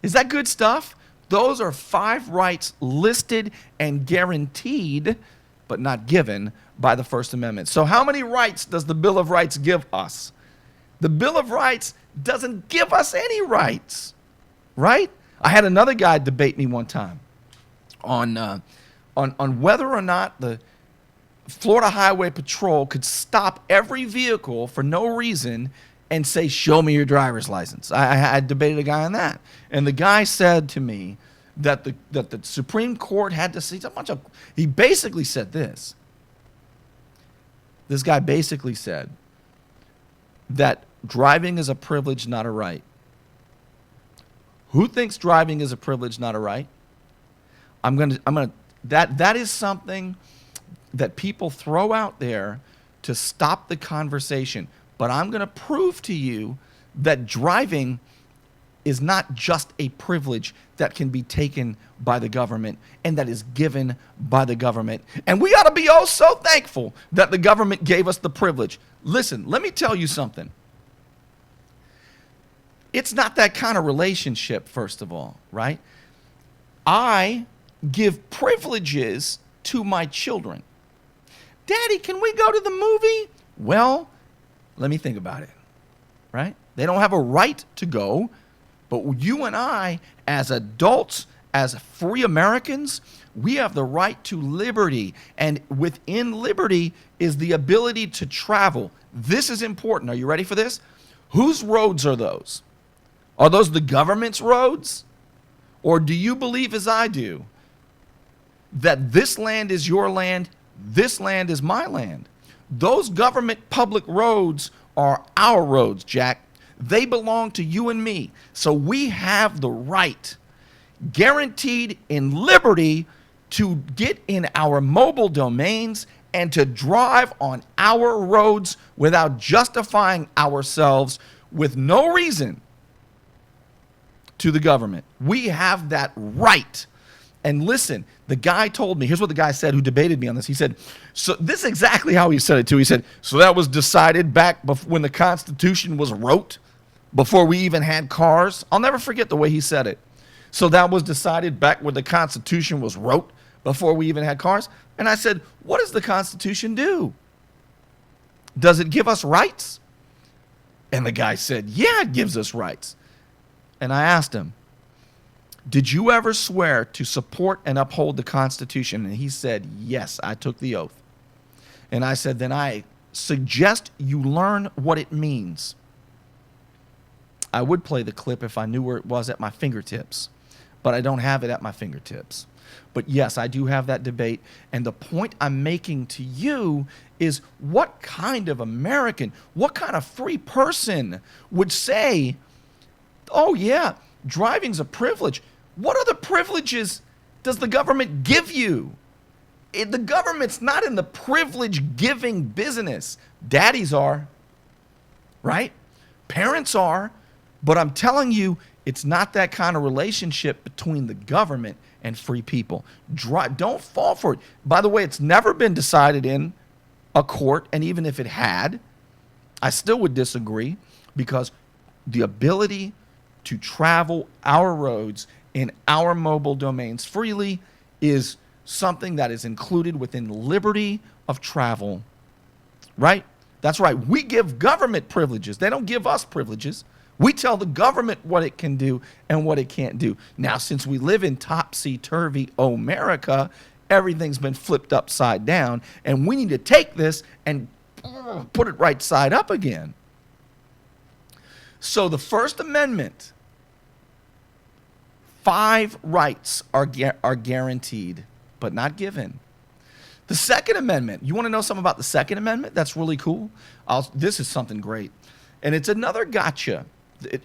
Is that good stuff? Those are 5 rights listed and guaranteed, but not given by the First Amendment. So how many rights does the Bill of Rights give us? The Bill of Rights doesn't give us any rights, right? I had another guy debate me one time on whether or not the Florida Highway Patrol could stop every vehicle for no reason and say, show me your driver's license. I debated a guy on that. And the guy said to me that the Supreme Court had to see he basically said this. This guy basically said that driving is a privilege, not a right. Who thinks driving is a privilege, not a right? That is something that people throw out there to stop the conversation. But I'm going to prove to you that driving is not just a privilege that can be taken by the government and that is given by the government. And we ought to be oh so thankful that the government gave us the privilege. Listen, let me tell you something. It's not that kind of relationship, first of all, right? I give privileges to my children. Daddy, can we go to the movie? Well, let me think about it, right? They don't have a right to go, but you and I, as adults, as free Americans, we have the right to liberty. And within liberty is the ability to travel. This is important. Are you ready for this? Whose roads are those? Are those the government's roads? Or do you believe, as I do, that this land is your land, this land is my land? Those government public roads are our roads, Jack. They belong to you and me. So we have the right, guaranteed in liberty, to get in our mobile domains and to drive on our roads without justifying ourselves with no reason to the government. We have that right. And listen, the guy told me, here's what the guy said who debated me on this. He said, so this is exactly how he said it too. He said, so that was decided back when the Constitution was wrote, before we even had cars. I'll never forget the way he said it. So that was decided back when the Constitution was wrote, before we even had cars. And I said, what does the Constitution do? Does it give us rights? And the guy said, yeah, it gives us rights. And I asked him, did you ever swear to support and uphold the Constitution? And he said, yes, I took the oath. And I said, then I suggest you learn what it means. I would play the clip if I knew where it was at my fingertips, but I don't have it at my fingertips. But yes, I do have that debate. And the point I'm making to you is, what kind of American, what kind of free person would say, oh yeah, driving's a privilege? What other privileges does the government give you? The government's not in the privilege giving business. Daddies are, right? Parents are. But I'm telling you, it's not that kind of relationship between the government and free people. Don't fall for it. By the way, it's never been decided in a court, and even if it had, I still would disagree, because the ability to travel our roads in our mobile domains freely is something that is included within liberty of travel, right? That's right. We give government privileges. They don't give us privileges. We tell the government what it can do and what it can't do. Now, since we live in topsy-turvy America, everything's been flipped upside down, and we need to take this and put it right side up again. So the First Amendment, 5 rights are guaranteed, but not given. The Second Amendment. You want to know something about the Second Amendment? That's really cool. This is something great. And it's another gotcha.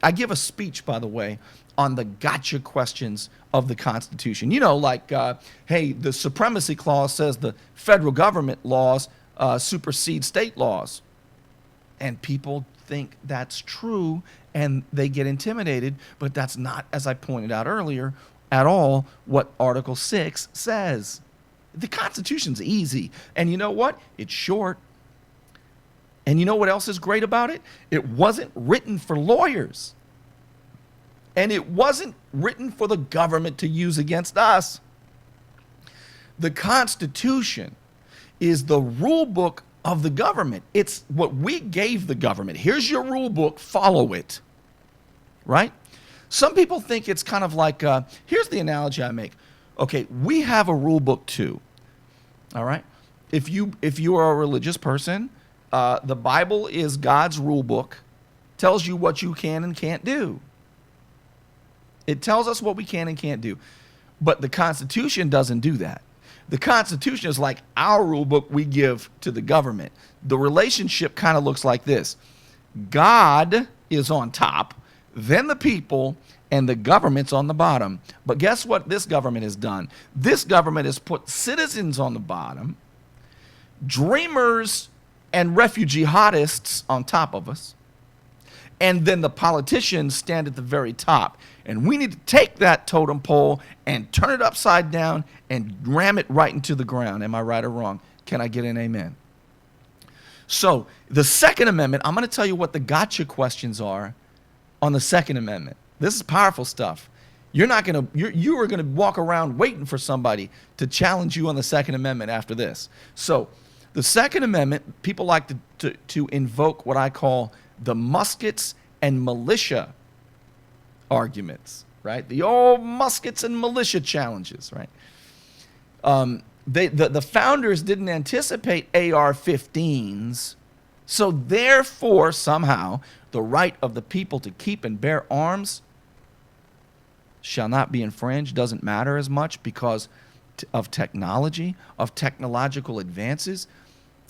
I give a speech, by the way, on the gotcha questions of the Constitution. You know, like, hey, the Supremacy Clause says the federal government laws supersede state laws. And people think that's true, and they get intimidated, but that's not, as I pointed out earlier, at all what Article 6 says. The Constitution's easy. And you know what? It's short. And you know what else is great about it? It wasn't written for lawyers. And it wasn't written for the government to use against us. The Constitution is the rule book of the government. It's what we gave the government. Here's your rule book, follow it. Right? Some people think it's kind of like, here's the analogy I make. Okay, we have a rule book too. All right? If you are a religious person, the Bible is God's rule book, tells you what you can and can't do. It tells us what we can and can't do. But the Constitution doesn't do that. The Constitution is like our rule book we give to the government. The relationship kind of looks like this. God is on top, then the people, and the government's on the bottom. But guess what this government has done? This government has put citizens on the bottom, dreamers and refugee jihadists on top of us, and then the politicians stand at the very top. And we need to take that totem pole and turn it upside down and ram it right into the ground. Am I right or wrong? Can I get an amen? So the Second Amendment, I'm going to tell you what the gotcha questions are on the Second Amendment. This is powerful stuff. You are going to walk around waiting for somebody to challenge you on the Second Amendment after this. So the Second Amendment, people like to invoke what I call the muskets and militia arguments, right? The old muskets and militia challenges, right? The founders didn't anticipate AR-15s, so therefore, somehow, the right of the people to keep and bear arms shall not be infringed doesn't matter as much because of technology, of technological advances.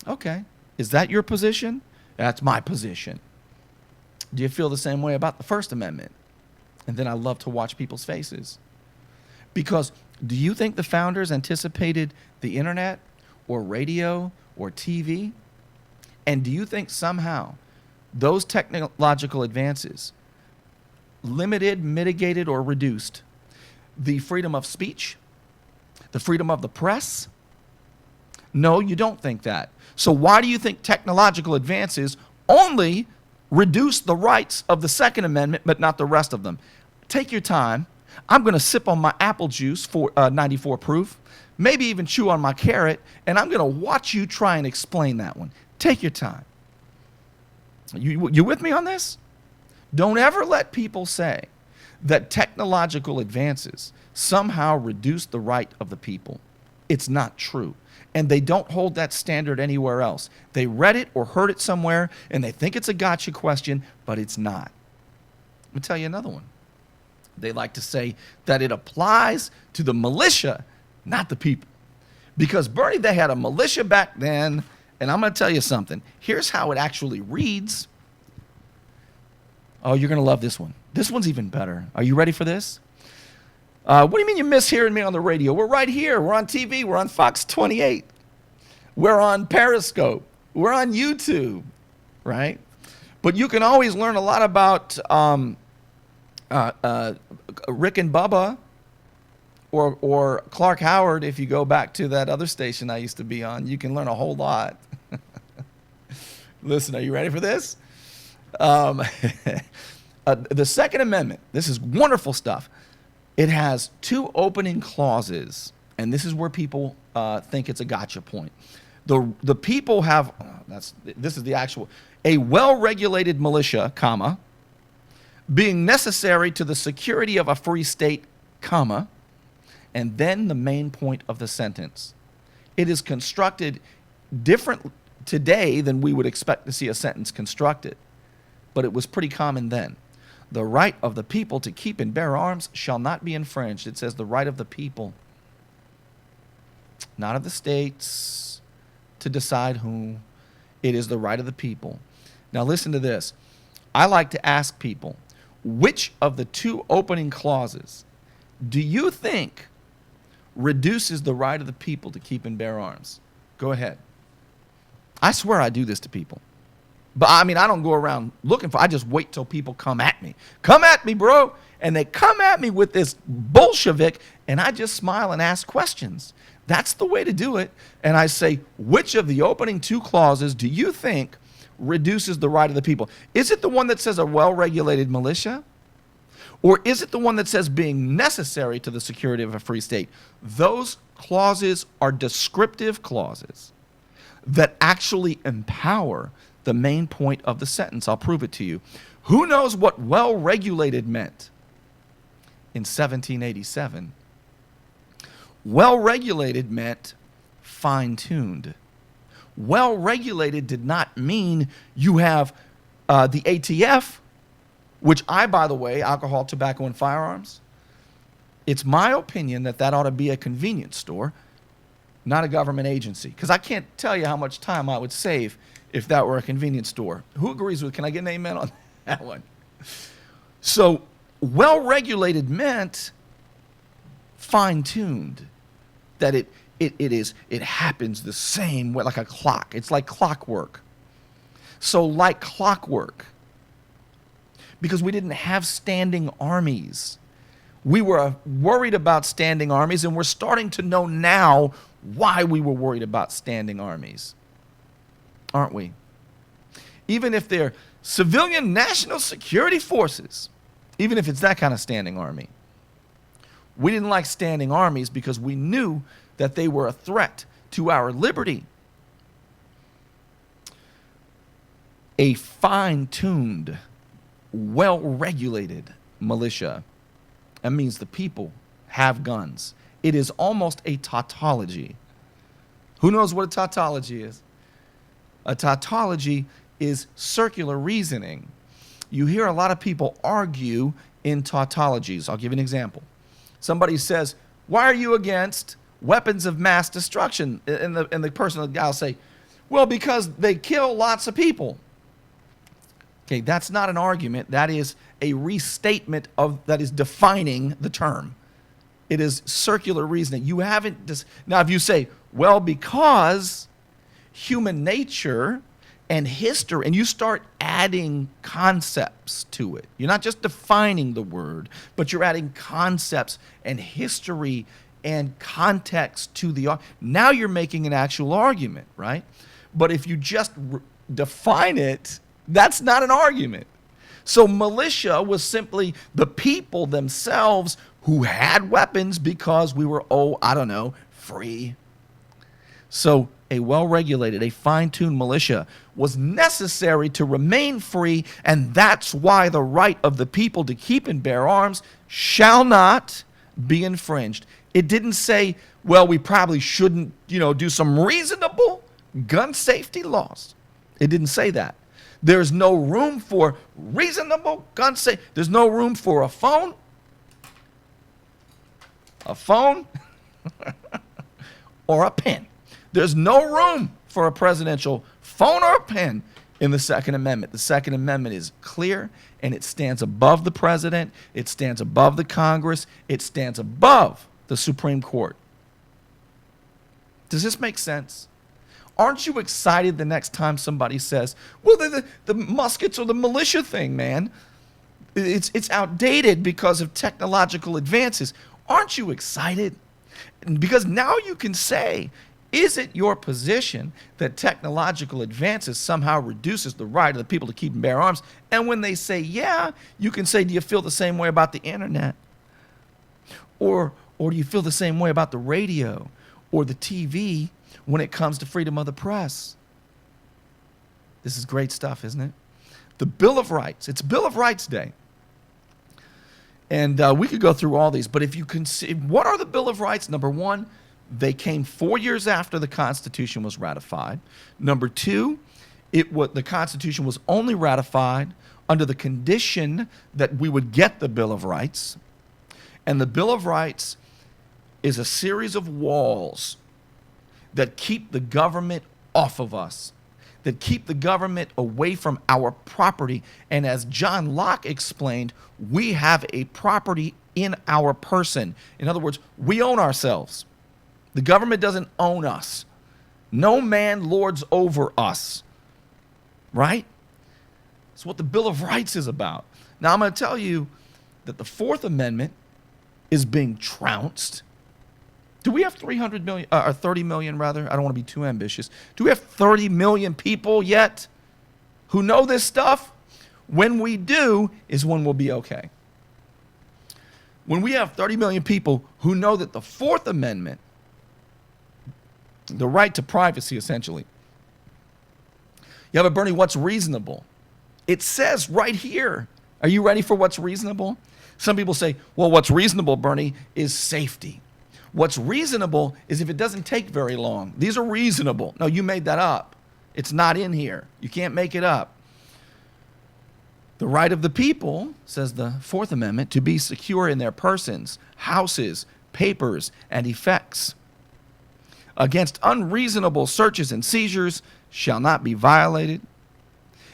Okay, is that your position? That's my position. Do you feel the same way about the First Amendment? And then I love to watch people's faces. Because do you think the founders anticipated the internet or radio or TV? And do you think somehow those technological advances limited, mitigated, or reduced the freedom of speech, the freedom of the press? No, you don't think that. So why do you think technological advances only reduce the rights of the Second Amendment, but not the rest of them? Take your time. I'm going to sip on my apple juice for 94 proof, maybe even chew on my carrot, and I'm going to watch you try and explain that one. Take your time. You with me on this? Don't ever let people say that technological advances somehow reduce the right of the people. It's not true. And they don't hold that standard anywhere else. They read it or heard it somewhere, and they think it's a gotcha question, but it's not. Let me tell you another one. They like to say that it applies to the militia, not the people. Because, Burnie, they had a militia back then, and I'm going to tell you something. Here's how it actually reads. Oh, you're going to love this one. This one's even better. Are you ready for this? What do you mean you miss hearing me on the radio? We're right here. We're on TV. We're on Fox 28. We're on Periscope. We're on YouTube, right? But you can always learn a lot about Rick and Bubba or Clark Howard if you go back to that other station I used to be on. You can learn a whole lot. Listen, are you ready for this? The Second Amendment, this is wonderful stuff. It has two opening clauses, and this is where people think it's a gotcha point. The people have, this is the actual, a well-regulated militia, comma, being necessary to the security of a free state, comma, and then the main point of the sentence. It is constructed different today than we would expect to see a sentence constructed, but it was pretty common then. The right of the people to keep and bear arms shall not be infringed. It says the right of the people, not of the states, to decide whom. It is the right of the people. Now listen to this. I like to ask people, which of the two opening clauses do you think reduces the right of the people to keep and bear arms? Go ahead. I swear I do this to people. But I mean, I don't go around looking for, I just wait till people come at me. Come at me, bro. And they come at me with this Bolshevik, and I just smile and ask questions. That's the way to do it. And I say, which of the opening two clauses do you think reduces the right of the people? Is it the one that says a well-regulated militia? Or is it the one that says being necessary to the security of a free state? Those clauses are descriptive clauses that actually empower the main point of the sentence. I'll prove it to you. Who knows what well-regulated meant in 1787? Well-regulated meant fine-tuned. Well-regulated did not mean you have the ATF, which by the way, alcohol, tobacco, and firearms. It's my opinion that that ought to be a convenience store, not a government agency. Because I can't tell you how much time I would save if that were a convenience store. Who agrees with? Can I get an amen on that one? So well-regulated meant fine-tuned, that it happens the same way, like a clock. It's like clockwork. So like clockwork, because we didn't have standing armies. We were worried about standing armies, and we're starting to know now why we were worried about standing armies. Aren't we? Even if they're civilian national security forces, even if it's that kind of standing army. We didn't like standing armies because we knew that they were a threat to our liberty. A fine-tuned, well-regulated militia. That means the people have guns. It is almost a tautology. Who knows what a tautology is? A tautology is circular reasoning. You hear a lot of people argue in tautologies. I'll give you an example. Somebody says, why are you against weapons of mass destruction? And the person, the guy will say, well, because they kill lots of people. Okay, that's not an argument. That is a restatement that is defining the term. It is circular reasoning. You haven't now if you say, well, because human nature and history, and you start adding concepts to it. You're not just defining the word, but you're adding concepts and history and context to the now you're making an actual argument, right? But if you just define it, that's not an argument. So militia was simply the people themselves who had weapons because we were, free. So a well-regulated, a fine-tuned militia was necessary to remain free, and that's why the right of the people to keep and bear arms shall not be infringed. It didn't say, well, we probably shouldn't, do some reasonable gun safety laws. It didn't say that. There's no room for reasonable gun safety. There's no room for a phone, or a pen. There's no room for a presidential phone or a pen in the Second Amendment. The Second Amendment is clear, and it stands above the president. It stands above the Congress. It stands above the Supreme Court. Does this make sense? Aren't you excited the next time somebody says, well, the muskets or the militia thing, man, it's outdated because of technological advances. Aren't you excited? Because now you can say, is it your position that technological advances somehow reduces the right of the people to keep and bear arms? And when they say, yeah, you can say, do you feel the same way about the internet? Or do you feel the same way about the radio or the TV when it comes to freedom of the press? This is great stuff, isn't it? The Bill of Rights. It's Bill of Rights Day. And we could go through all these, but if you can see, what are the Bill of Rights? Number one, they came 4 years after the Constitution was ratified. Number two, the Constitution was only ratified under the condition that we would get the Bill of Rights. And the Bill of Rights is a series of walls that keep the government off of us, that keep the government away from our property. And as John Locke explained, we have a property in our person. In other words, we own ourselves. The government doesn't own us. No man lords over us. Right? That's what the Bill of Rights is about. Now, I'm going to tell you that the Fourth Amendment is being trounced. Do we have 300 million, or 30 million rather? I don't want to be too ambitious. Do we have 30 million people yet who know this stuff? When we do is when we'll be okay. When we have 30 million people who know that the Fourth Amendment, the right to privacy essentially. Yeah, but Burnie, what's reasonable? It says right here. Are you ready for what's reasonable? Some people say, well, what's reasonable, Burnie, is safety. What's reasonable is if it doesn't take very long. These are reasonable. No, you made that up. It's not in here. You can't make it up. The right of the people, says the Fourth Amendment, to be secure in their persons, houses, papers, and effects against unreasonable searches and seizures shall not be violated,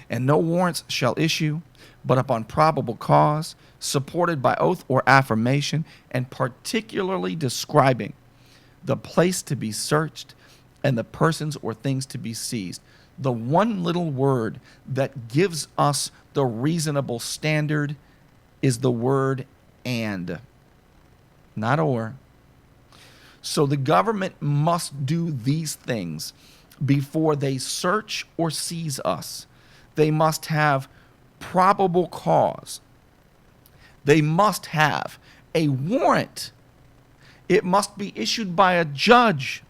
and no warrants shall issue, but upon probable cause, supported by oath or affirmation, and particularly describing the place to be searched and the persons or things to be seized. The one little word that gives us the reasonable standard is the word and, not or. So the government must do these things before they search or seize us. They must have probable cause. They must have a warrant. It must be issued by a judge.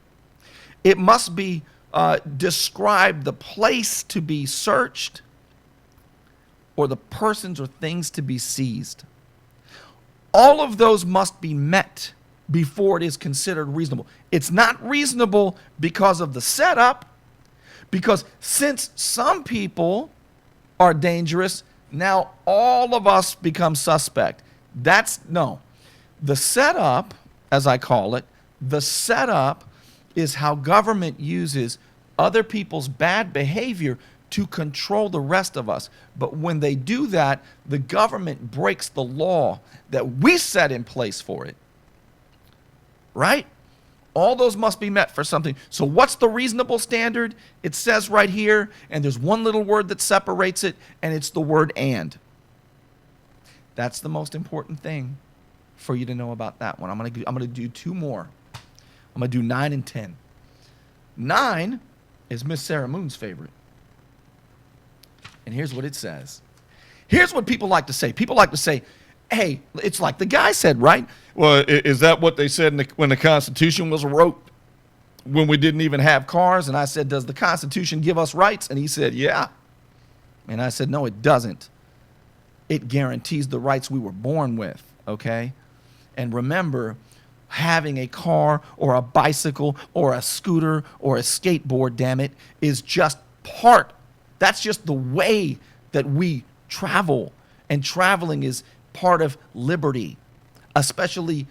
It must be describe the place to be searched or the persons or things to be seized. All of those must be met before it is considered reasonable. It's not reasonable because of the setup, because since some people are dangerous, now all of us become suspect. No. The setup, as I call it, the setup is how government uses other people's bad behavior to control the rest of us. But when they do that, the government breaks the law that we set in place for it. Right? All those must be met for something. So what's the reasonable standard? It says right here, and there's one little word that separates it, and it's the word and. That's the most important thing for you to know about that one. I'm going to do two more. I'm going to do 9 and 10. 9 is Miss Sarah Moon's favorite. And here's what it says. Here's what people like to say. People like to say, hey, it's like the guy said, right? Well, is that what they said when the Constitution was wrote, when we didn't even have cars? And I said, does the Constitution give us rights? And he said, yeah. And I said, no, it doesn't. It guarantees the rights we were born with, okay? And remember, having a car or a bicycle or a scooter or a skateboard, damn it, is just part. That's just the way that we travel. And traveling is part of liberty, especially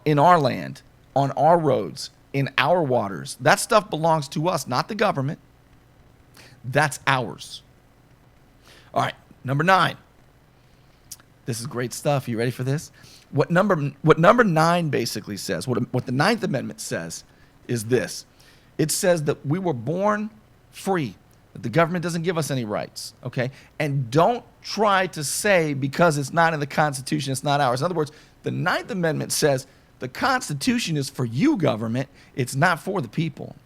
in our land, on our roads, in our waters. That stuff belongs to us, not the government. That's ours. All right, number 9. This is great stuff. You ready for this? What number 9 basically says, what the Ninth Amendment says is this. It says that we were born free, that the government doesn't give us any rights, okay? And don't try to say because it's not in the Constitution, it's not ours. In other words, the Ninth Amendment says the Constitution is for you, government. It's not for the people.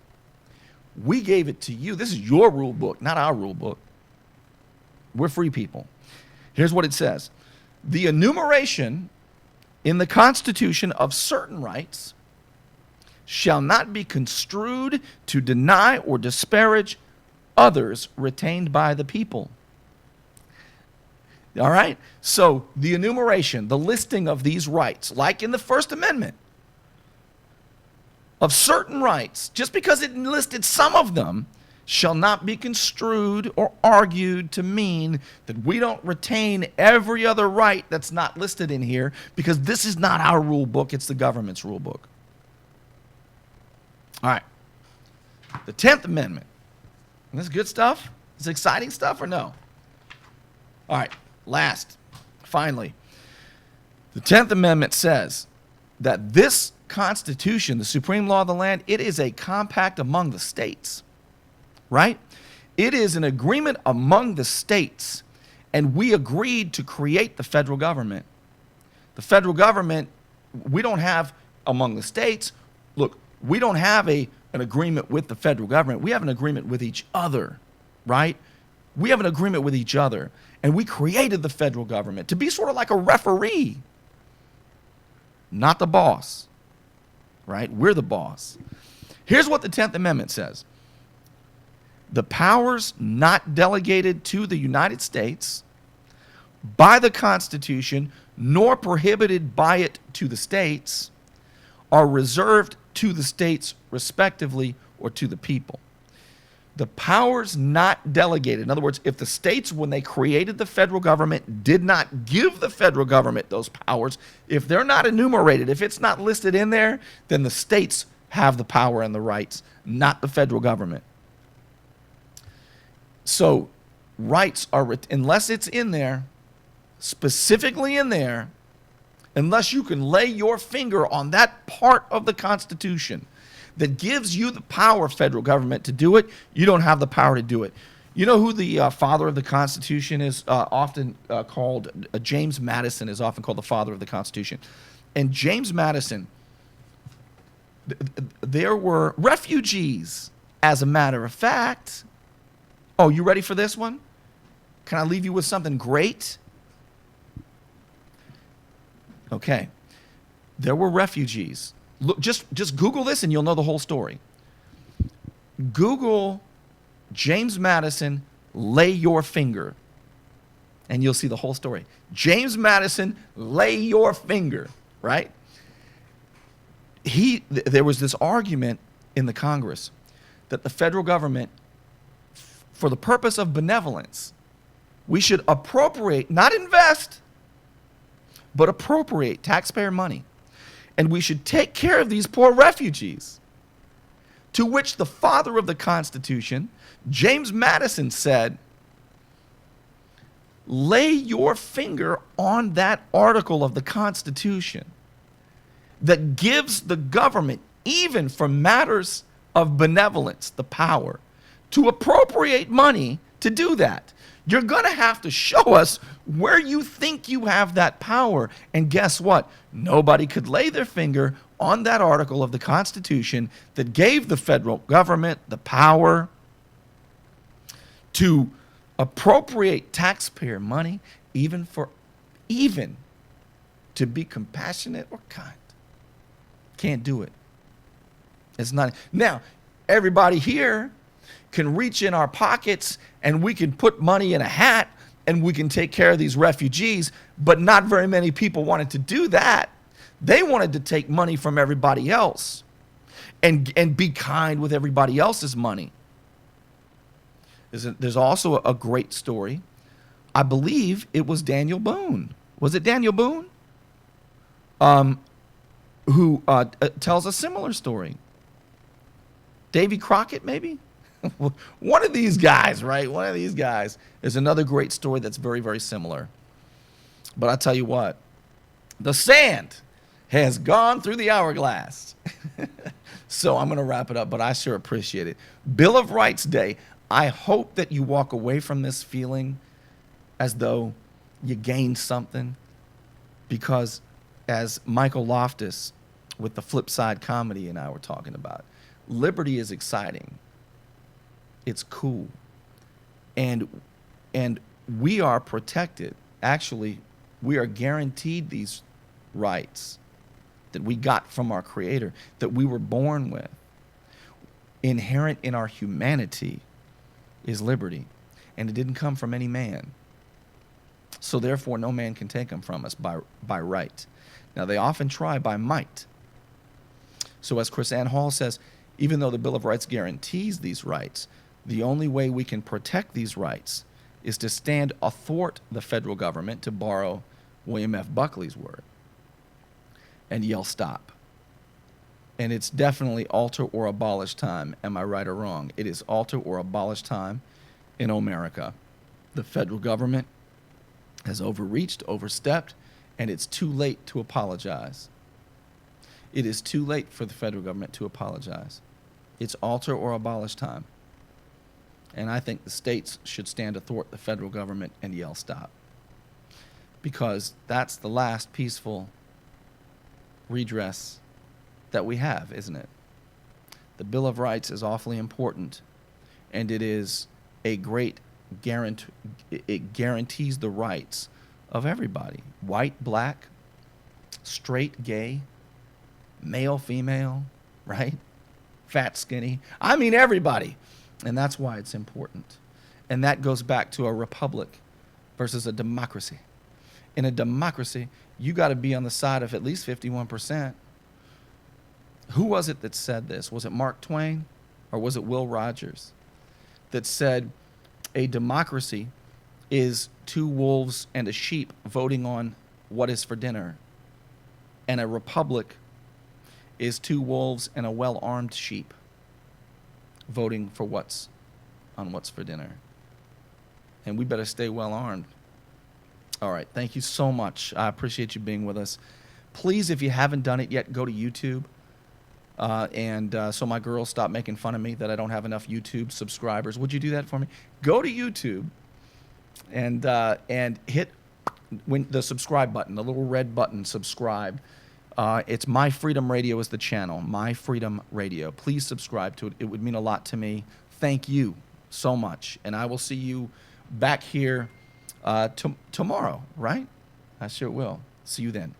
We gave it to you. This is your rule book, not our rule book. We're free people. Here's what it says. The enumeration in the Constitution of certain rights shall not be construed to deny or disparage others retained by the people. All right? So the enumeration, the listing of these rights, like in the First Amendment, of certain rights, just because it listed some of them, shall not be construed or argued to mean that we don't retain every other right that's not listed in here, because this is not our rule book, it's the government's rule book. All right. The 10th Amendment. And this is good stuff? Is it exciting stuff or no? All right, finally. The 10th Amendment says that this Constitution, the supreme law of the land, it is a compact among the states, right? It is an agreement among the states, and we agreed to create the federal government. The federal government, we don't have among the states, look, we don't have an agreement with the federal government. We have an agreement with each other, right? We have an agreement with each other, and we created the federal government to be sort of like a referee, not the boss, right? We're the boss. Here's what the 10th Amendment says. The powers not delegated to the United States by the Constitution, nor prohibited by it to the states, are reserved to the states respectively or to the people. The powers not delegated, in other words, if the states, when they created the federal government, did not give the federal government those powers, if they're not enumerated, if it's not listed in there, then the states have the power and the rights, not the federal government. So rights are, unless it's in there, specifically in there, unless you can lay your finger on that part of the Constitution that gives you the power, federal government, to do it, you don't have the power to do it. You know who the father of the Constitution is often called? James Madison is often called the father of the Constitution. And James Madison, there were refugees, as a matter of fact. Oh, you ready for this one? Can I leave you with something great? Okay. There were refugees. Look, just Google this and you'll know the whole story. Google James Madison, lay your finger, and you'll see the whole story. James Madison, lay your finger, right? There was this argument in the Congress that the federal government, for the purpose of benevolence, we should appropriate, not invest, but appropriate taxpayer money. And we should take care of these poor refugees. To which the father of the Constitution, James Madison, said, lay your finger on that article of the Constitution that gives the government, even for matters of benevolence, the power to appropriate money to do that. You're going to have to show us where you think you have that power. And guess what? Nobody could lay their finger on that article of the Constitution that gave the federal government the power to appropriate taxpayer money, even to be compassionate or kind. Can't do it. It's not. Now, everybody here can reach in our pockets and we can put money in a hat and we can take care of these refugees, but not very many people wanted to do that. They wanted to take money from everybody else and be kind with everybody else's money. There's also a great story. I believe it was Daniel Boone. Was it Daniel Boone? Who tells a similar story. Davy Crockett, maybe? One of these guys, right? One of these guys. There's another great story that's very, very similar. But I tell you what, the sand has gone through the hourglass. So I'm going to wrap it up, but I sure appreciate it. Bill of Rights Day. I hope that you walk away from this feeling as though you gained something, because as Michael Loftus with the Flip Side Comedy and I were talking about, liberty is exciting. It's cool. And we are protected. Actually, we are guaranteed these rights that we got from our Creator, that we were born with. Inherent in our humanity is liberty, and it didn't come from any man. So therefore, no man can take them from us by right. Now, they often try by might. So as Chris Ann Hall says, even though the Bill of Rights guarantees these rights, the only way we can protect these rights is to stand athwart the federal government, to borrow William F. Buckley's word, and yell stop. And it's definitely alter or abolish time. Am I right or wrong? It is alter or abolish time in America. The federal government has overreached, overstepped, and it's too late to apologize. It is too late for the federal government to apologize. It's alter or abolish time. And I think the states should stand athwart the federal government and yell stop. Because that's the last peaceful redress that we have, isn't it? The Bill of Rights is awfully important, and it is a great guarantee. It guarantees the rights of everybody: white, black, straight, gay, male, female, right? Fat, skinny. I mean, everybody. And that's why it's important. And that goes back to a republic versus a democracy. In a democracy, you got to be on the side of at least 51%. Who was it that said this? Was it Mark Twain or was it Will Rogers that said a democracy is two wolves and a sheep voting on what is for dinner, and a republic is two wolves and a well-armed sheep voting for what's for dinner? And we better stay well-armed. All right, thank you so much. I appreciate you being with us. Please, if you haven't done it yet, go to YouTube. So my girls stop making fun of me that I don't have enough YouTube subscribers. Would you do that for me? Go to YouTube and hit the subscribe button, the little red button, subscribe. It's My Freedom Radio is the channel, My Freedom Radio. Please subscribe to it. It would mean a lot to me. Thank you so much. And I will see you back here tomorrow, right? I sure will. See you then.